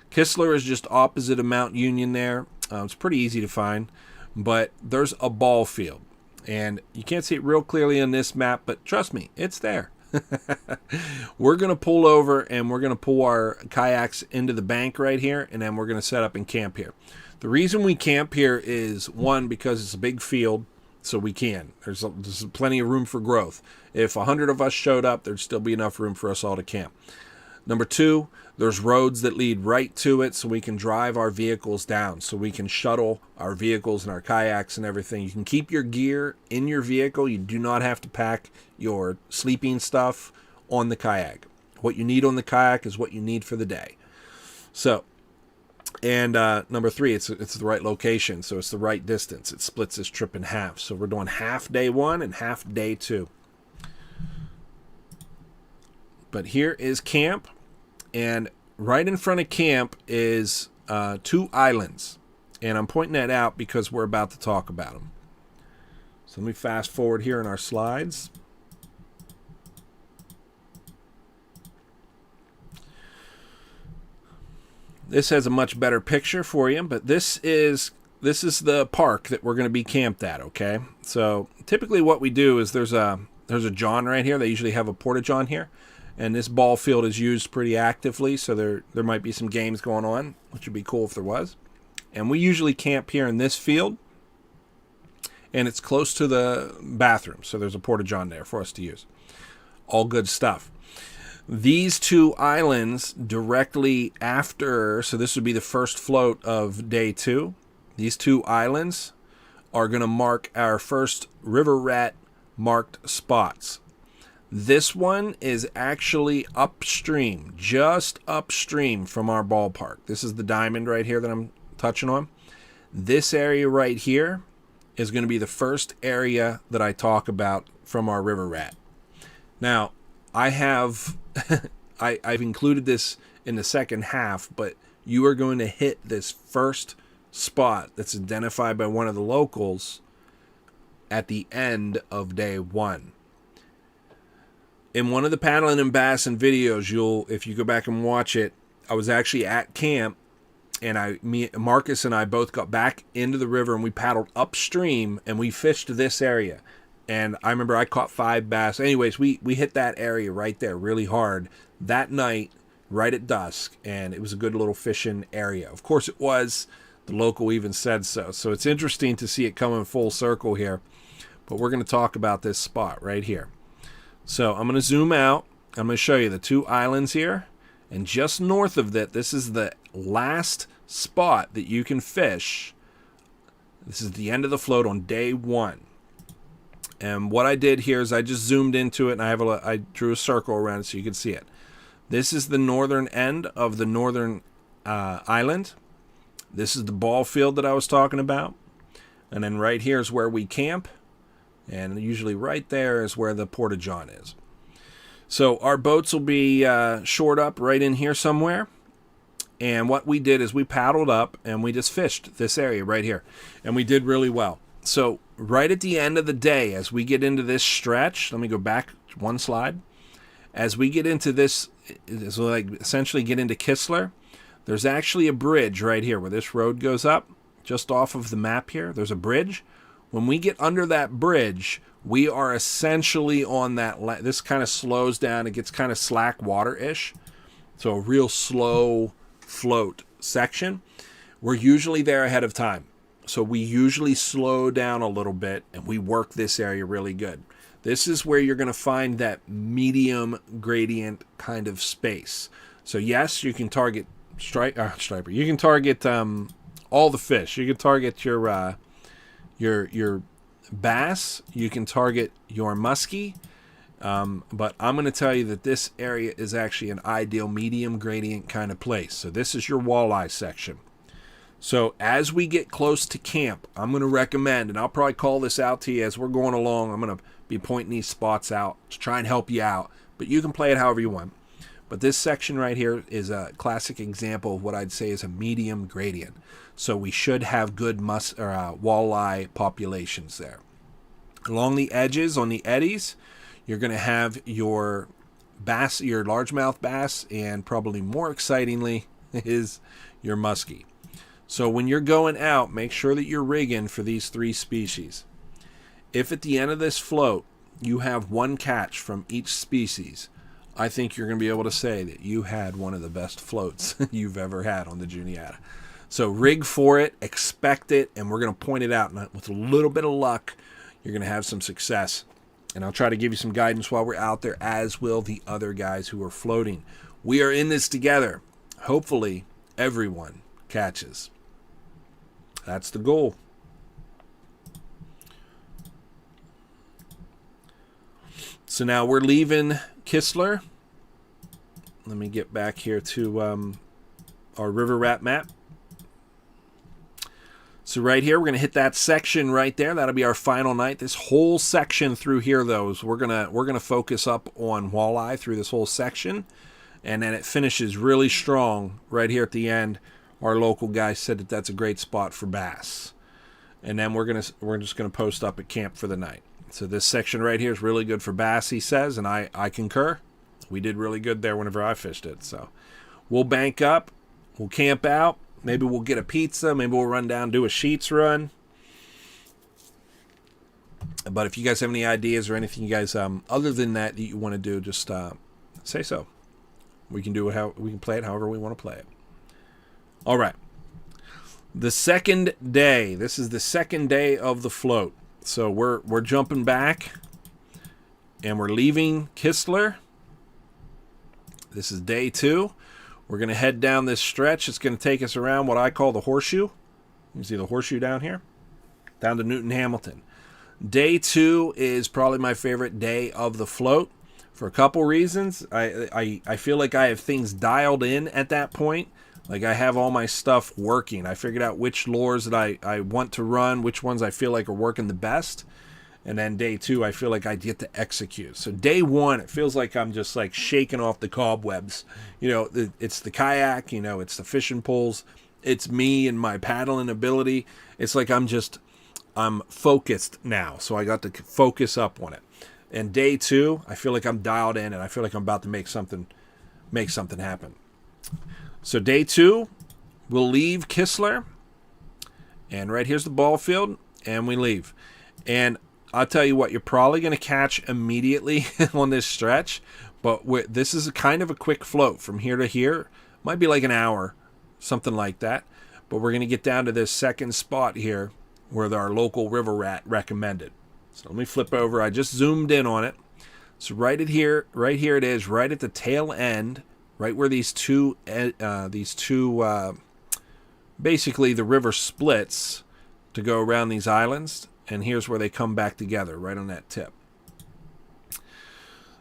Kistler is just opposite of Mount Union there. It's pretty easy to find, but there's a ball field. And you can't see it real clearly on this map, but trust me, it's there. We're going to pull over and we're going to pull our kayaks into the bank right here, and then we're going to set up and camp here. The reason we camp here is, one, because it's a big field, so we can. There's plenty of room for growth. If 100 of us showed up, there'd still be enough room for us all to camp. Number 2, there's roads that lead right to it so we can drive our vehicles down, so we can shuttle our vehicles and our kayaks and everything. You can keep your gear in your vehicle. You do not have to pack your sleeping stuff on the kayak. What you need on the kayak is what you need for the day. So, and number 3, it's the right location, so it's the right distance. It splits this trip in half. So we're doing half day 1 and half day 2. But here is camp, and right in front of camp is 2 islands. And I'm pointing that out because we're about to talk about them. So let me fast forward here in our slides. This has a much better picture for you, but this is the park that we're going to be camped at, okay? So typically what we do is there's a john right here. They usually have a porta-john here. And this ball field is used pretty actively, so there might be some games going on, which would be cool if there was. And we usually camp here in this field, and it's close to the bathroom, so there's a porta-john there for us to use. All good stuff. These 2 islands directly after, so this would be the first float of day 2. These 2 islands are going to mark our first river rat marked spots. This one is actually upstream, just upstream from our ballpark. This is the diamond right here that I'm touching on. This area right here is going to be the first area that I talk about from our river rat. Now, I have I've included this in the second half, but you are going to hit this first spot that's identified by one of the locals at the end of day 1. In one of the Paddlin and Bassin videos, if you go back and watch it, I was actually at camp, and Marcus and I both got back into the river, and we paddled upstream, and we fished this area. And I remember I caught 5 bass. Anyways, we hit that area right there really hard that night, right at dusk, and it was a good little fishing area. Of course it was. The local even said so. So it's interesting to see it coming full circle here. But we're going to talk about this spot right here. So I'm going to zoom out. I'm going to show you the 2 islands here. And just north of that, this is the last spot that you can fish. This is the end of the float on day 1. And what I did here is I just zoomed into it, and I drew a circle around it so you can see it. This is the northern end of the northern island. This is the ball field that I was talking about. And then right here is where we camp. And usually right there is where the porta-john is. So our boats will be shored up right in here somewhere. And what we did is we paddled up and we just fished this area right here. And we did really well. So right at the end of the day, as we get into this stretch, let me go back one slide. As we get into this, so like essentially get into Kistler, there's actually a bridge right here where this road goes up, just off of the map here. There's a bridge. When we get under that bridge, we are essentially on that. This kind of slows down. It gets kind of slack water-ish. So a real slow float section. We're usually there ahead of time. So we usually slow down a little bit and we work this area really good. This is where you're going to find that medium gradient kind of space. So yes, you can target striper. You can target all the fish. You can target your bass. You can target your muskie. But I'm going to tell you that this area is actually an ideal medium gradient kind of place. So this is your walleye section. So as we get close to camp, I'm going to recommend, and I'll probably call this out to you as we're going along. I'm going to be pointing these spots out to try and help you out. But you can play it however you want. But this section right here is a classic example of what I'd say is a medium gradient. So we should have good walleye populations there. Along the edges, on the eddies, you're going to have your bass, your largemouth bass, and probably more excitingly is your muskie. So when you're going out, make sure that you're rigging for these 3 species. If at the end of this float you have 1 catch from each species, I think you're going to be able to say that you had one of the best floats you've ever had on the Juniata. So rig for it, expect it, and we're going to point it out. And with a little bit of luck, you're going to have some success. And I'll try to give you some guidance while we're out there, as will the other guys who are floating. We are in this together. Hopefully, everyone catches. That's the goal. So now we're leaving Kistler. Let me get back here to our river rat map. So right here, we're going to hit that section right there. That'll be our final night. This whole section through here, though, is we're gonna focus up on walleye through this whole section, and then it finishes really strong right here at the end. Our local guy said that that's a great spot for bass, and then we're just gonna post up at camp for the night. So this section right here is really good for bass, he says, and I concur. We did really good there whenever I fished it. So we'll bank up, we'll camp out. Maybe we'll get a pizza. Maybe we'll run down, do a sheets run. But if you guys have any ideas or anything you guys other than that you want to do, just say so. We can do it we can play it however we want to play it. All right. The second day. This is the second day of the float. So we're jumping back, and we're leaving Kistler. This is day 2. We're going to head down this stretch. It's going to take us around what I call the horseshoe. You can see the horseshoe down here. Down to Newton Hamilton. Day 2 is probably my favorite day of the float for a couple reasons. I feel like I have things dialed in at that point. Like I have all my stuff working. I figured out which lures that I want to run, which ones I feel like are working the best. And then day 2, I feel like I get to execute. So day 1, it feels like I'm just like shaking off the cobwebs. You know, it's the kayak, you know, it's the fishing poles. It's me and my paddling ability. It's like I'm focused now. So I got to focus up on it. And day 2, I feel like I'm dialed in and I feel like I'm about to make something happen. So day 2, we'll leave Kistler. And right here's the ball field. And we leave. And I'll tell you what, you're probably going to catch immediately on this stretch, but this is a kind of a quick float from here to here. Might be like an hour, something like that. But we're going to get down to this second spot here where our local river rat recommended. So let me flip over. I just zoomed in on it. So right here it is, right at the tail end, right where these two, basically the river splits to go around these islands. And here's where they come back together, right on that tip.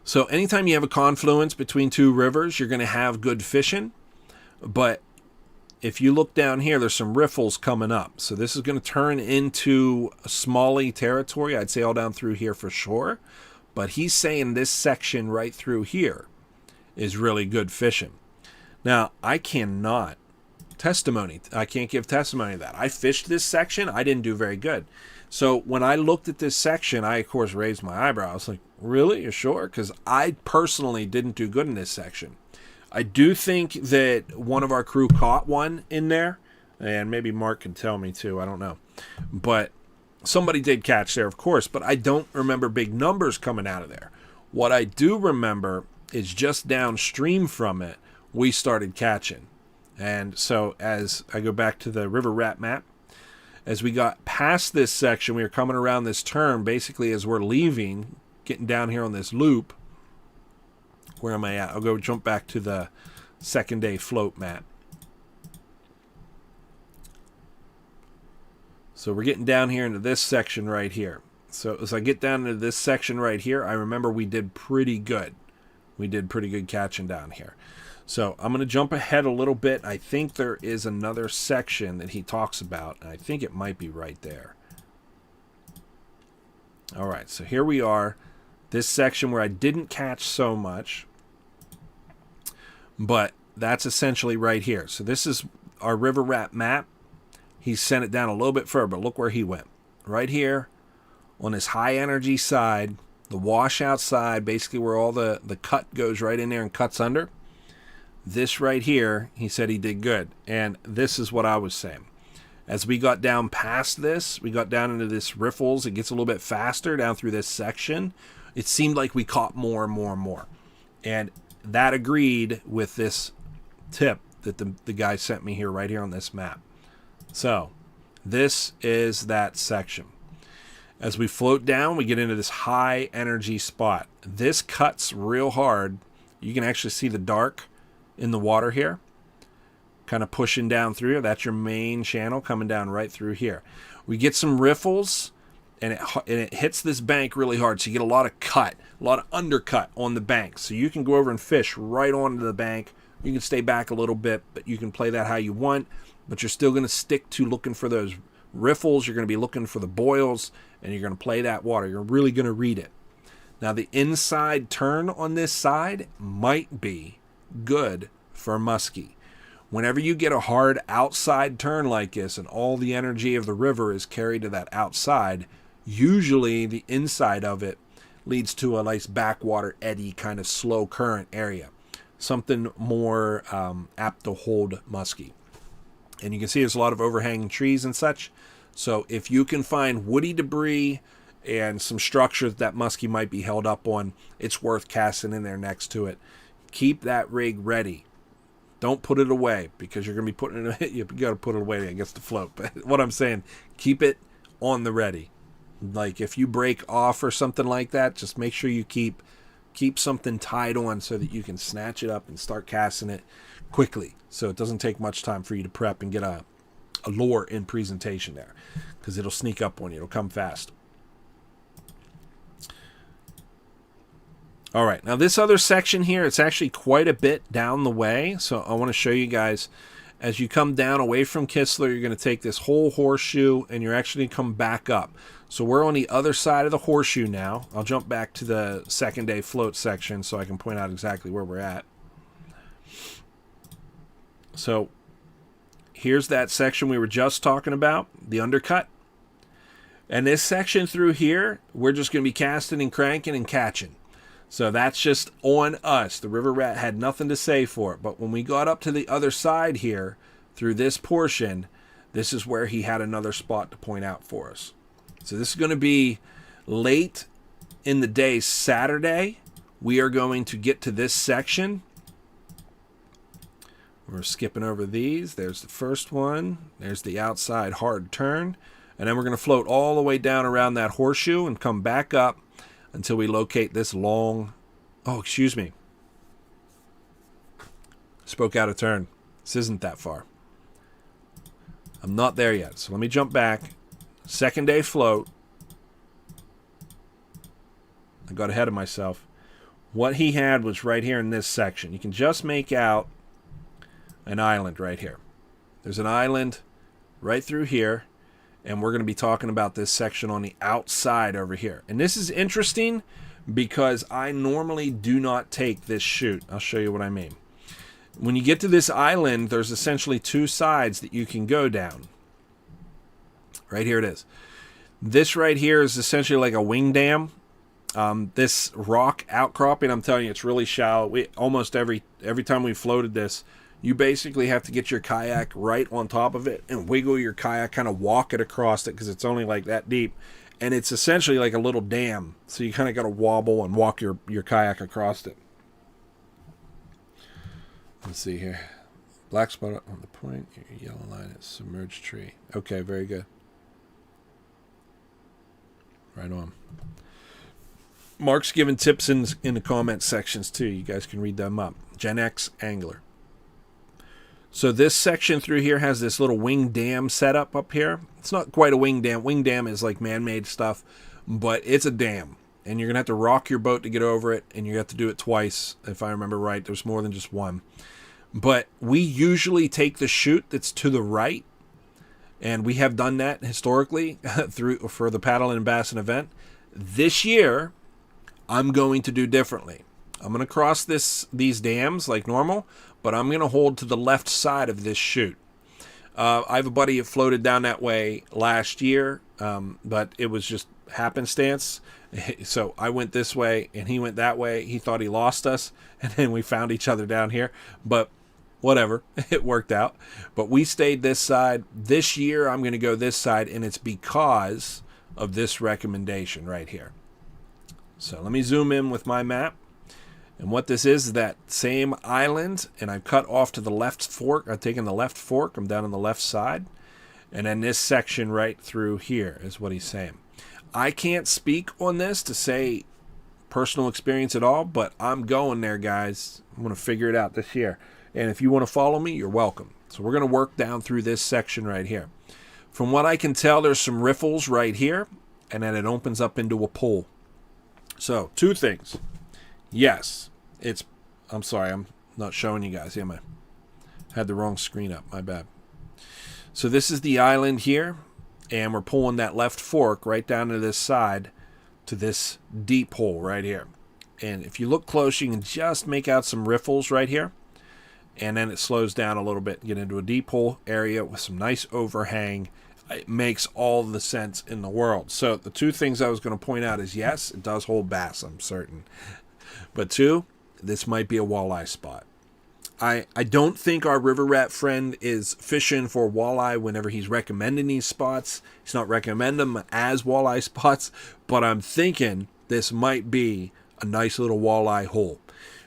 So anytime you have a confluence between two rivers, you're going to have good fishing. But if you look down here, there's some riffles coming up. So this is going to turn into smallie territory. I'd say all down through here for sure. But he's saying this section right through here is really good fishing. Now, I can't give testimony to that. I fished this section. I didn't do very good. So when I looked at this section, I, of course, raised my eyebrow. I was like, really? You're sure? Because I personally didn't do good in this section. I do think that one of our crew caught one in there. And maybe Mark can tell me, too. I don't know. But somebody did catch there, of course. But I don't remember big numbers coming out of there. What I do remember is just downstream from it, we started catching. And so as I go back to the river rat map, as we got past this section, we were coming around this turn, basically as we're leaving, getting down here on this loop. Where am I at? I'll go jump back to the second day float map. So we're getting down here into this section right here. So as I get down into this section right here, I remember we did pretty good. We did pretty good catching down here. So I'm going to jump ahead a little bit. I think there is another section that he talks about, and I think it might be right there. All right, so here we are. This section where I didn't catch so much, but that's essentially right here. So this is our river rat map. He sent it down a little bit further, but look where he went. Right here on this high energy side, the washout side, basically where all the cut goes right in there and cuts under. This right here, he said he did good. And this is what I was saying. As we got down past this, we got down into this riffles. It gets a little bit faster down through this section. It seemed like we caught more and more and more. And that agreed with this tip that the guy sent me here, right here on this map. So this is that section. As we float down, we get into this high energy spot. This cuts real hard. You can actually see the dark in the water here, kind of pushing down through here. That's your main channel coming down right through here. We get some riffles, and it hits this bank really hard, so you get a lot of cut, a lot of undercut on the bank. So you can go over and fish right onto the bank. You can stay back a little bit, but you can play that how you want, but you're still going to stick to looking for those riffles. You're going to be looking for the boils, and you're going to play that water. You're really going to read it. Now, the inside turn on this side might be good for muskie. Whenever you get a hard outside turn like this and all the energy of the river is carried to that outside, usually the inside of it leads to a nice backwater eddy kind of slow current area. Something more apt to hold muskie. And you can see there's a lot of overhanging trees and such. So if you can find woody debris and some structures that muskie might be held up on, it's worth casting in there next to it. Keep that rig ready. Don't put it away, because you're going to be putting it, you got to put it away against the float. But what I'm saying, keep it on the ready. Like if you break off or something like that, just make sure you keep something tied on so that you can snatch it up and start casting it quickly. So it doesn't take much time for you to prep and get a lure in presentation there, because it'll sneak up on you. It'll come fast. All right, now this other section here, it's actually quite a bit down the way. So I want to show you guys, as you come down away from Kistler, you're going to take this whole horseshoe and you're actually going to come back up. So we're on the other side of the horseshoe now. I'll jump back to the second day float section so I can point out exactly where we're at. So here's that section we were just talking about, the undercut. And this section through here, we're just going to be casting and cranking and catching. So that's just on us. The river rat had nothing to say for it. But when we got up to the other side here, through this portion, this is where he had another spot to point out for us. So this is going to be late in the day, Saturday. We are going to get to this section. We're skipping over these. There's the first one. There's the outside hard turn. And then we're going to float all the way down around that horseshoe and come back up until we locate this long... Oh, excuse me. Spoke out of turn. This isn't that far. I'm not there yet. So let me jump back. Second day float. I got ahead of myself. What he had was right here in this section. You can just make out an island right here. There's an island right through here. And we're going to be talking about this section on the outside over here. And this is interesting because I normally do not take this chute. I'll show you what I mean. When you get to this island, there's essentially two sides that you can go down. Right here it is. This right here is essentially like a wing dam. This rock outcropping, I'm telling you, it's really shallow. Almost every time we floated this, you basically have to get your kayak right on top of it and wiggle your kayak, kind of walk it across it, because it's only like that deep. And it's essentially like a little dam. So you kind of got to wobble and walk your kayak across it. Let's see here. Black spot on the point. Your yellow line is submerged tree. Okay, very good. Right on. Mark's giving tips in the comment sections too. You guys can read them up. Gen X Angler. So this section through here has this little wing dam setup up here. It's not quite a wing dam. Wing dam is like man-made stuff, but it's a dam. And you're going to have to rock your boat to get over it, and you have to do it twice, if I remember right. There's more than just one. But we usually take the chute that's to the right, and we have done that historically for the Paddlin and Bassin event. This year, I'm going to do differently. I'm going to cross these dams like normal, but I'm going to hold to the left side of this chute. I have a buddy that floated down that way last year, but it was just happenstance. So I went this way and he went that way. He thought he lost us, and then we found each other down here. But whatever, it worked out. But we stayed this side. This year I'm going to go this side, and it's because of this recommendation right here. So let me zoom in with my map. And what this is that same island, and I've cut off to the left fork. I've taken the left fork. I'm down on the left side. And then this section right through here is what he's saying. I can't speak on this to say personal experience at all, but I'm going there, guys. I'm going to figure it out this year. And if you want to follow me, you're welcome. So we're going to work down through this section right here. From what I can tell, there's some riffles right here, and then it opens up into a pool. So, two things. Yes, I'm sorry, I'm not showing you guys, am I? Had the wrong screen up, my bad. So this is the island here, and we're pulling that left fork right down to this side to this deep hole right here. And if you look close, you can just make out some riffles right here. And then it slows down a little bit, get into a deep hole area with some nice overhang. It makes all the sense in the world. So the two things I was going to point out is, yes, it does hold bass, I'm certain. But two, this might be a walleye spot. I don't think our river rat friend is fishing for walleye whenever he's recommending these spots. He's not recommending them as walleye spots, but I'm thinking this might be a nice little walleye hole.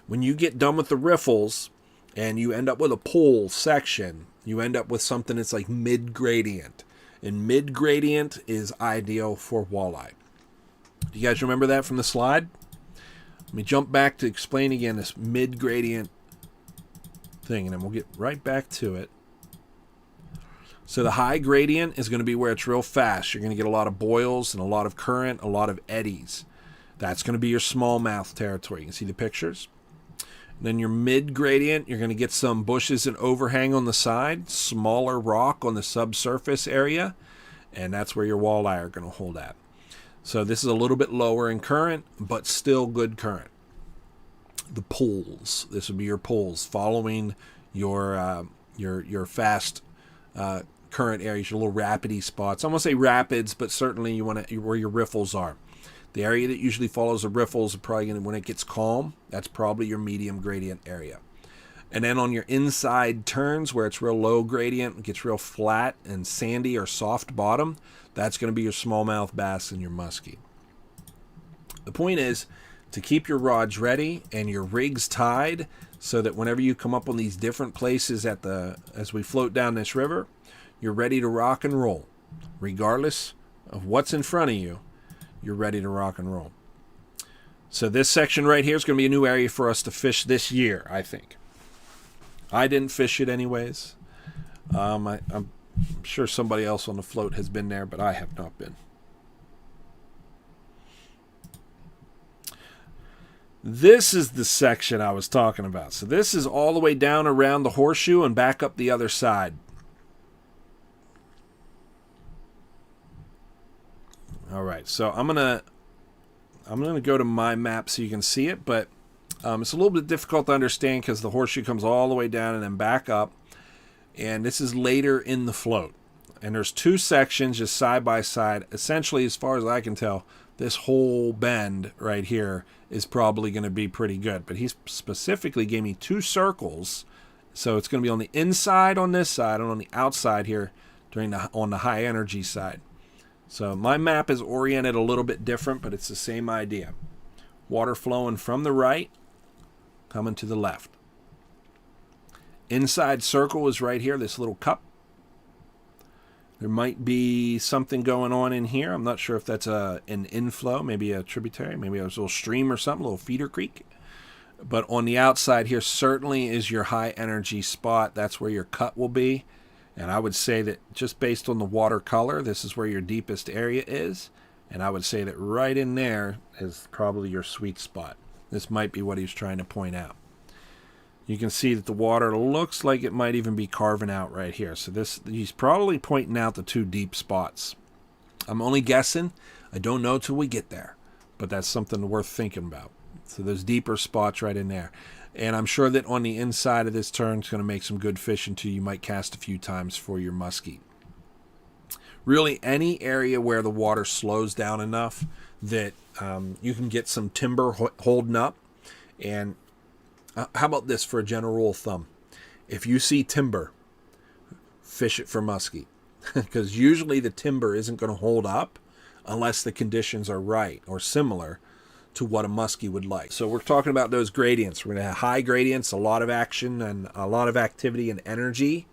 When you get done with the riffles and you end up with a pool section, you end up with something that's like mid-gradient. And mid-gradient is ideal for walleye. Do you guys remember that from the slide? Let me jump back to explain again this mid-gradient thing, and then we'll get right back to it. So the high gradient is going to be where it's real fast. You're going to get a lot of boils and a lot of current, a lot of eddies. That's going to be your smallmouth territory. You can see the pictures. And then your mid gradient, you're going to get some bushes and overhang on the side, smaller rock on the subsurface area, and that's where your walleye are going to hold at. So this is a little bit lower in current, but still good current. The pools. This would be your pools following your fast current areas, your little rapidy spots. I won't say rapids, but certainly you want to where your riffles are. The area that usually follows the riffles are probably going to, when it gets calm, that's probably your medium gradient area. And then on your inside turns where it's real low gradient, it gets real flat and sandy or soft bottom, that's going to be your smallmouth bass and your muskie. The point is to keep your rods ready and your rigs tied so that whenever you come up on these different places as we float down this river, you're ready to rock and roll. Regardless of what's in front of you, you're ready to rock and roll. So this section right here is going to be a new area for us to fish this year, I think. I didn't fish it anyways. I'm sure somebody else on the float has been there, but I have not been. This is the section I was talking about. So this is all the way down around the horseshoe and back up the other side. All right, so I'm gonna go to my map so you can see it, but it's a little bit difficult to understand because the horseshoe comes all the way down and then back up, and this is later in the float. And there's two sections just side by side. Essentially, as far as I can tell, this whole bend right here is probably going to be pretty good. But he specifically gave me two circles, so it's going to be on the inside on this side and on the outside here on the high energy side. So my map is oriented a little bit different, but it's the same idea. Water flowing from the right, coming to the left. Inside circle is right here, this little cup. There might be something going on in here. I'm not sure if that's an inflow, maybe a tributary, maybe a little stream or something, a little feeder creek. But on the outside here certainly is your high energy spot. That's where your cut will be. And I would say that just based on the water color, this is where your deepest area is. And I would say that right in there is probably your sweet spot. This might be what he's trying to point out. You can see that the water looks like it might even be carving out right here. So he's probably pointing out the two deep spots. I'm only guessing. I don't know till we get there. But that's something worth thinking about. So those deeper spots right in there. And I'm sure that on the inside of this turn it's going to make some good fishing too. You might cast a few times for your muskie. Really any area where the water slows down enough that you can get some timber holding up. And how about this for a general rule of thumb? If you see timber, fish it for muskie. Because usually the timber isn't going to hold up unless the conditions are right or similar to what a muskie would like. So we're talking about those gradients. We're going to have high gradients, a lot of action and a lot of activity and energy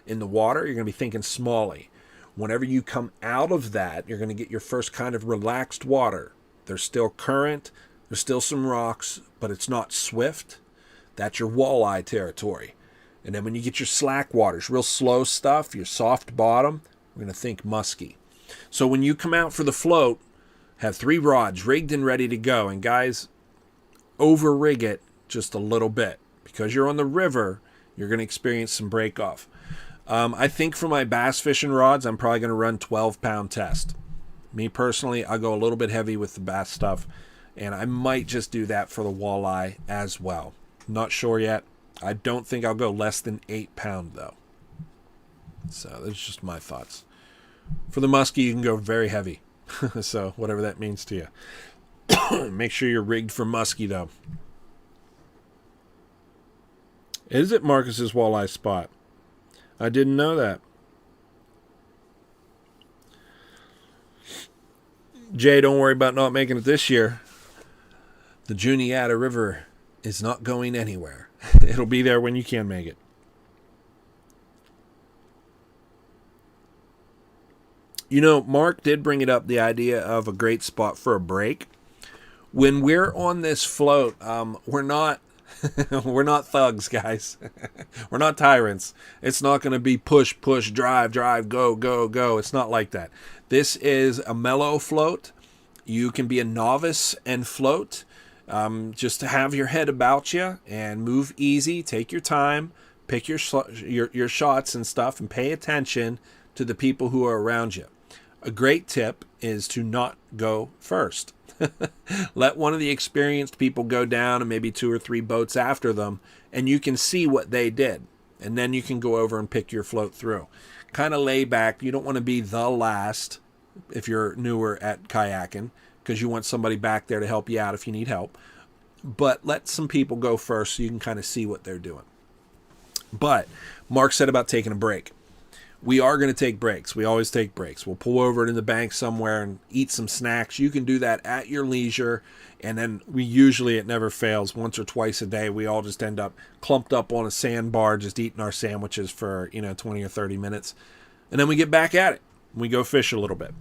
in the water. You're going to be thinking smallie. Whenever you come out of that, you're going to get your first kind of relaxed water. There's still current, there's still some rocks, but it's not swift. That's your walleye territory. And then when you get your slack waters, real slow stuff, your soft bottom, we're going to think musky. So when you come out for the float, have 3 rods rigged and ready to go. And guys, over rig it just a little bit. Because you're on the river, you're going to experience some break off. I think for my bass fishing rods, I'm probably going to run 12-pound test. Me personally, I'll go a little bit heavy with the bass stuff. And I might just do that for the walleye as well. Not sure yet. I don't think I'll go less than 8-pound though. So that's just my thoughts. For the muskie, you can go very heavy. So whatever that means to you. Make sure you're rigged for muskie though. Is it Marcus's walleye spot? I didn't know that. Jay, don't worry about not making it this year. The Juniata River is not going anywhere. It'll be there when you can make it. You know, Mark did bring it up, the idea of a great spot for a break. When we're on this float, we're not we're not thugs, guys. We're not tyrants. It's not going to be push, push, drive, drive, go, go, go. It's not like that. This is a mellow float. You can be a novice and float. Just to have your head about you and move easy. Take your time. Pick your shots and stuff and pay attention to the people who are around you. A great tip is to not go first. Let one of the experienced people go down and maybe 2 or 3 boats after them, and you can see what they did. And then you can go over and pick your float through. Kind of lay back. You don't want to be the last if you're newer at kayaking, because you want somebody back there to help you out if you need help. But let some people go first so you can kind of see what they're doing. But Mark said about taking a break. We are going to take breaks. We always take breaks. We'll pull over in the bank somewhere and eat some snacks. You can do that at your leisure. And then it never fails, once or twice a day, we all just end up clumped up on a sandbar, just eating our sandwiches for, 20 or 30 minutes. And then we get back at it. We go fish a little bit.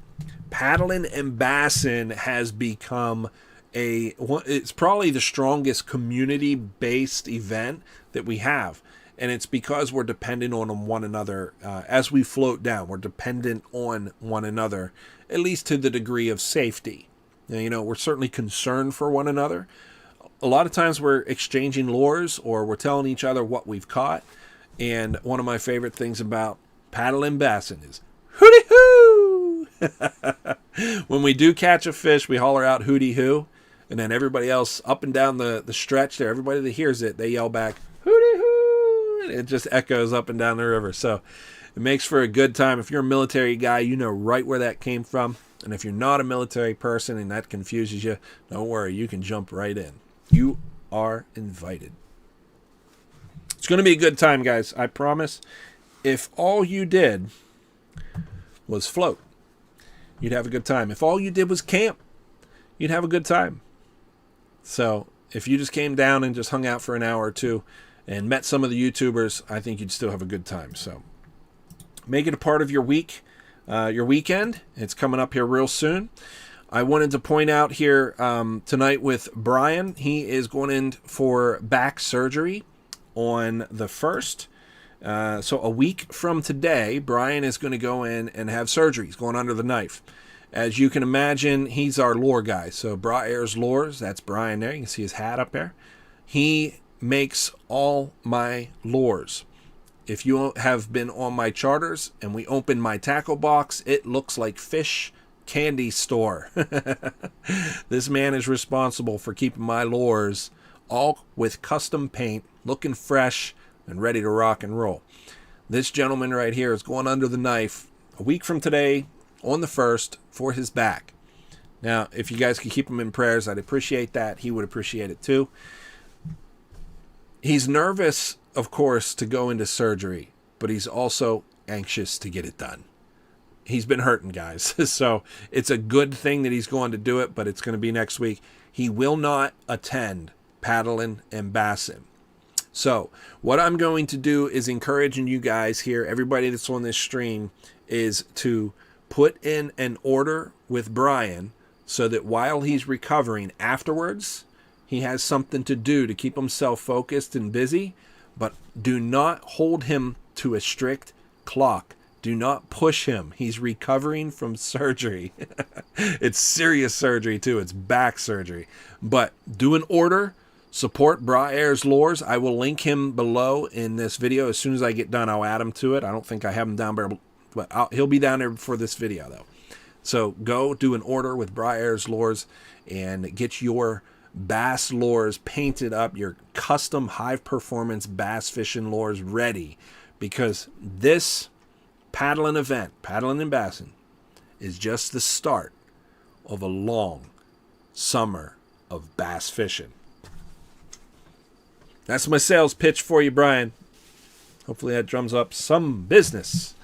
Paddlin and Bassin has become it's probably the strongest community-based event that we have. And it's because we're dependent on one another. As we float down, we're dependent on one another, at least to the degree of safety. Now, we're certainly concerned for one another. A lot of times we're exchanging lures or we're telling each other what we've caught. And one of my favorite things about Paddlin Bassin is hooty hoo! When we do catch a fish, we holler out hooty hoo. And then everybody else up and down the stretch there, everybody that hears it, they yell back, hooty hoo! It just echoes up and down the river. So it makes for a good time. If you're a military guy, you know right where that came from. And if you're not a military person and that confuses you, don't worry, you can jump right in. You are invited. It's going to be a good time, guys. I promise. If all you did was float, you'd have a good time. If all you did was camp, you'd have a good time. So if you just came down and just hung out for an hour or two and met some of the YouTubers, I think you'd still have a good time. So make it a part of your week, your weekend. It's coming up here real soon. I wanted to point out here tonight with Brian, he is going in for back surgery on the 1st. So a week from today, Brian is going to go in and have surgery. He's going under the knife. As you can imagine, he's our lure guy. So Briar's Lures, that's Brian there. You can see his hat up there. He makes all my lures. If you have been on my charters and we open my tackle box, it looks like fish candy store. This man is responsible for keeping my lures all with custom paint, looking fresh and ready to rock and roll. This gentleman right here is going under the knife a week from today on the 1st for his back. Now, if you guys could keep him in prayers, I'd appreciate that. He would appreciate it too. He's nervous, of course, to go into surgery, but he's also anxious to get it done. He's been hurting, guys. So it's a good thing that he's going to do it, but it's going to be next week. He will not attend Paddlin and Bassin. So what I'm going to do is encouraging you guys here, everybody that's on this stream, is to put in an order with Brian so that while he's recovering afterwards, he has something to do to keep himself focused and busy. but do not hold him to a strict clock. Do not push him. He's recovering from surgery. It's serious surgery too. It's back surgery. But do an order. Support Briar's Lures. I will link him below in this video. As soon as I get done, I'll add him to it. I don't think I have him down there, but he'll be down there for this video though. So go do an order with Briar's Lures and get your bass lures painted up, your custom high performance bass fishing lures ready, because this Paddlin event, Paddlin and Bassin, is just the start of a long summer of bass fishing. That's my sales pitch for you, Brian. Hopefully that drums up some business.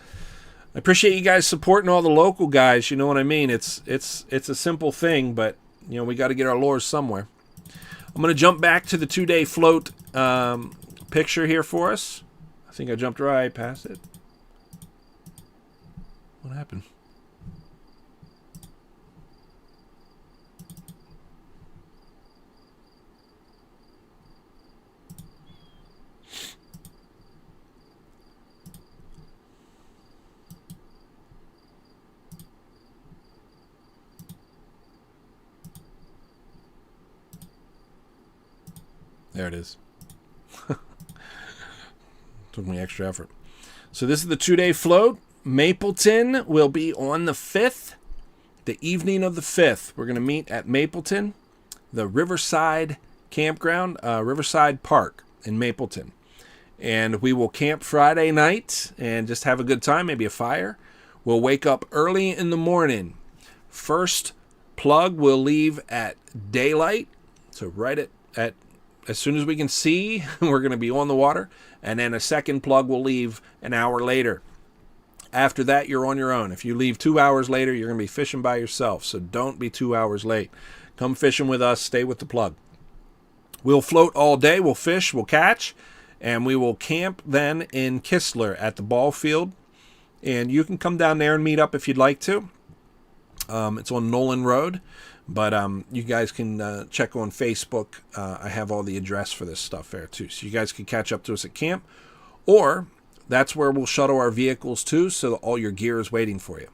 I appreciate you guys supporting all the local guys. You know what I mean? It's a simple thing, but you know we got to get our lures somewhere. I'm going to jump back to the 2-day float picture here for us. I think I jumped right past it. What happened? There it is. Took me extra effort. So this is the 2-day float. Mapleton will be on the 5th, the evening of the 5th. We're going to meet at Mapleton, the Riverside Campground, Riverside Park in Mapleton. And we will camp Friday night and just have a good time, maybe a fire. We'll wake up early in the morning. First plug will leave at daylight, so right at as soon as we can see, we're going to be on the water. And then a second plug will leave an hour later. After that, you're on your own. If you leave 2 hours later, you're going to be fishing by yourself. So don't be 2 hours late. Come fishing with us. Stay with the plug. We'll float all day. We'll fish. We'll catch. And we will camp then in Kistler at the ball field. And you can come down there and meet up if you'd like to. It's on Nolan Road. But you guys can check on Facebook. I have all the address for this stuff there too. So you guys can catch up to us at camp. Or that's where we'll shuttle our vehicles to, so that all your gear is waiting for you.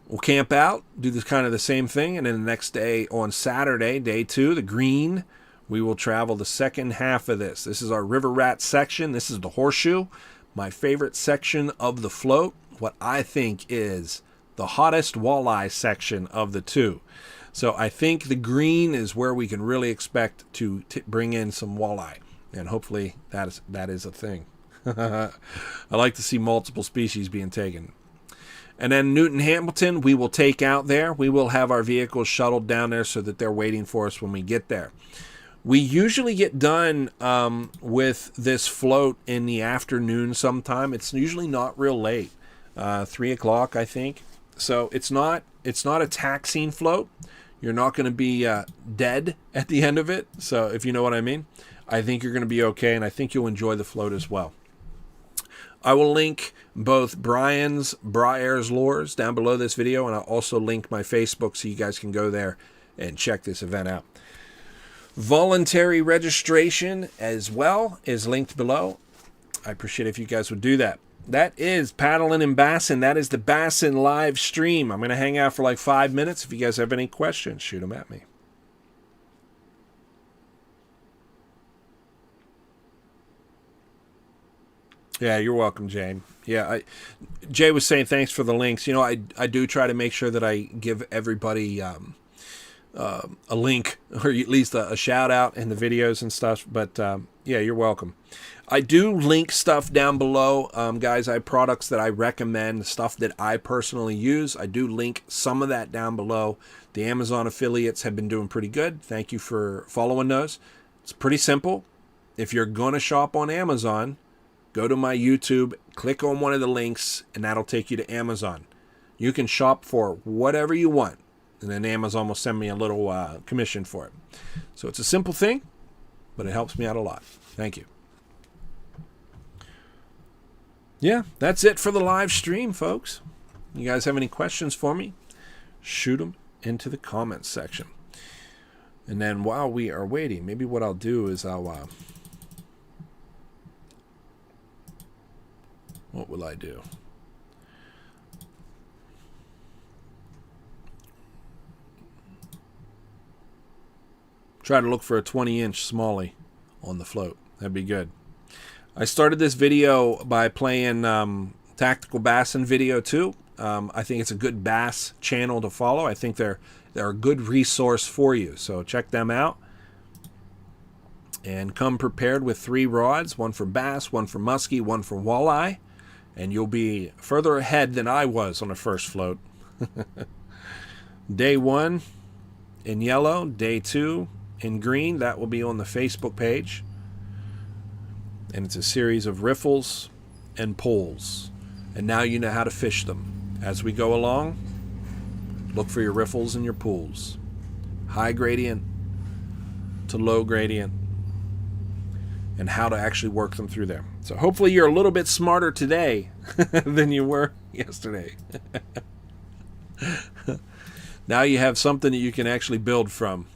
We'll camp out, do this kind of the same thing. And then the next day on Saturday, day 2, the green, we will travel the second half of this. This is our River Rat section. This is the Horseshoe, my favorite section of the float. What I think is the hottest walleye section of the two. So I think the green is where we can really expect to bring in some walleye. And hopefully that is a thing. I like to see multiple species being taken. And then Newton Hamilton, we will take out there. We will have our vehicles shuttled down there so that they're waiting for us when we get there. We usually get done with this float in the afternoon sometime. It's usually not real late, 3 o'clock, I think. So it's not a taxing float. You're not going to be dead at the end of it. So if you know what I mean, I think you're going to be okay, and I think you'll enjoy the float as well. I will link both Briar's Lures down below this video, and I'll also link my Facebook so you guys can go there and check this event out. Voluntary registration as well is linked below. I appreciate if you guys would do that. That is Paddlin and Bassin. That is the Bassin live stream. I'm going to hang out for like 5 minutes. If you guys have any questions, shoot them at me. Yeah, you're welcome, Jane. Yeah, Jay was saying thanks for the links. You know, I do try to make sure that I give everybody a link, or at least a shout out in the videos and stuff. But yeah, you're welcome. I do link stuff down below, guys. I have products that I recommend, stuff that I personally use. I do link some of that down below. The Amazon affiliates have been doing pretty good. Thank you for following those. It's pretty simple. If you're going to shop on Amazon, go to my YouTube, click on one of the links, and that'll take you to Amazon. You can shop for whatever you want, and then Amazon will send me a little commission for it. So it's a simple thing, but it helps me out a lot. Thank you. Yeah, that's it for the live stream, folks. You guys have any questions for me? Shoot them into the comments section. And then while we are waiting, maybe what I'll do is I'll What will I do? Try to look for a 20-inch smallie on the float. That'd be good. I started this video by playing Tactical Bassin video too. I think it's a good bass channel to follow. I think they're a good resource for you. So check them out. And come prepared with 3 rods, one for bass, one for muskie, one for walleye. And you'll be further ahead than I was on the first float. Day 1 in yellow, day 2 in green. That will be on the Facebook page. And it's a series of riffles and poles. And now you know how to fish them. As we go along, look for your riffles and your pools. High gradient to low gradient. And how to actually work them through there. So hopefully you're a little bit smarter today than you were yesterday. Now you have something that you can actually build from.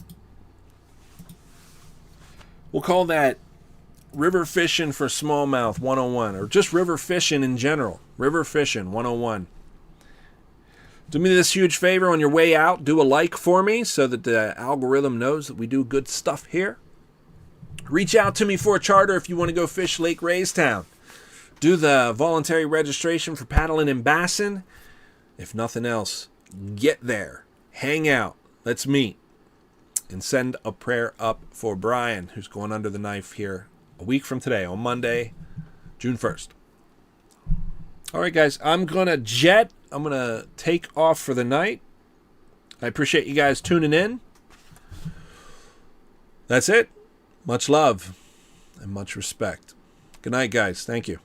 We'll call that River Fishing for Smallmouth 101, or just river fishing in general. River Fishing 101. Do me this huge favor on your way out. Do a like for me so that the algorithm knows that we do good stuff here. Reach out to me for a charter if you want to go fish Lake Raystown. Do the voluntary registration for Paddlin in Bassin. If nothing else, get there. Hang out. Let's meet. And send a prayer up for Brian, who's going under the knife here a week from today, on Monday, June 1st. All right, guys, I'm going to jet. I'm going to take off for the night. I appreciate you guys tuning in. That's it. Much love and much respect. Good night, guys. Thank you.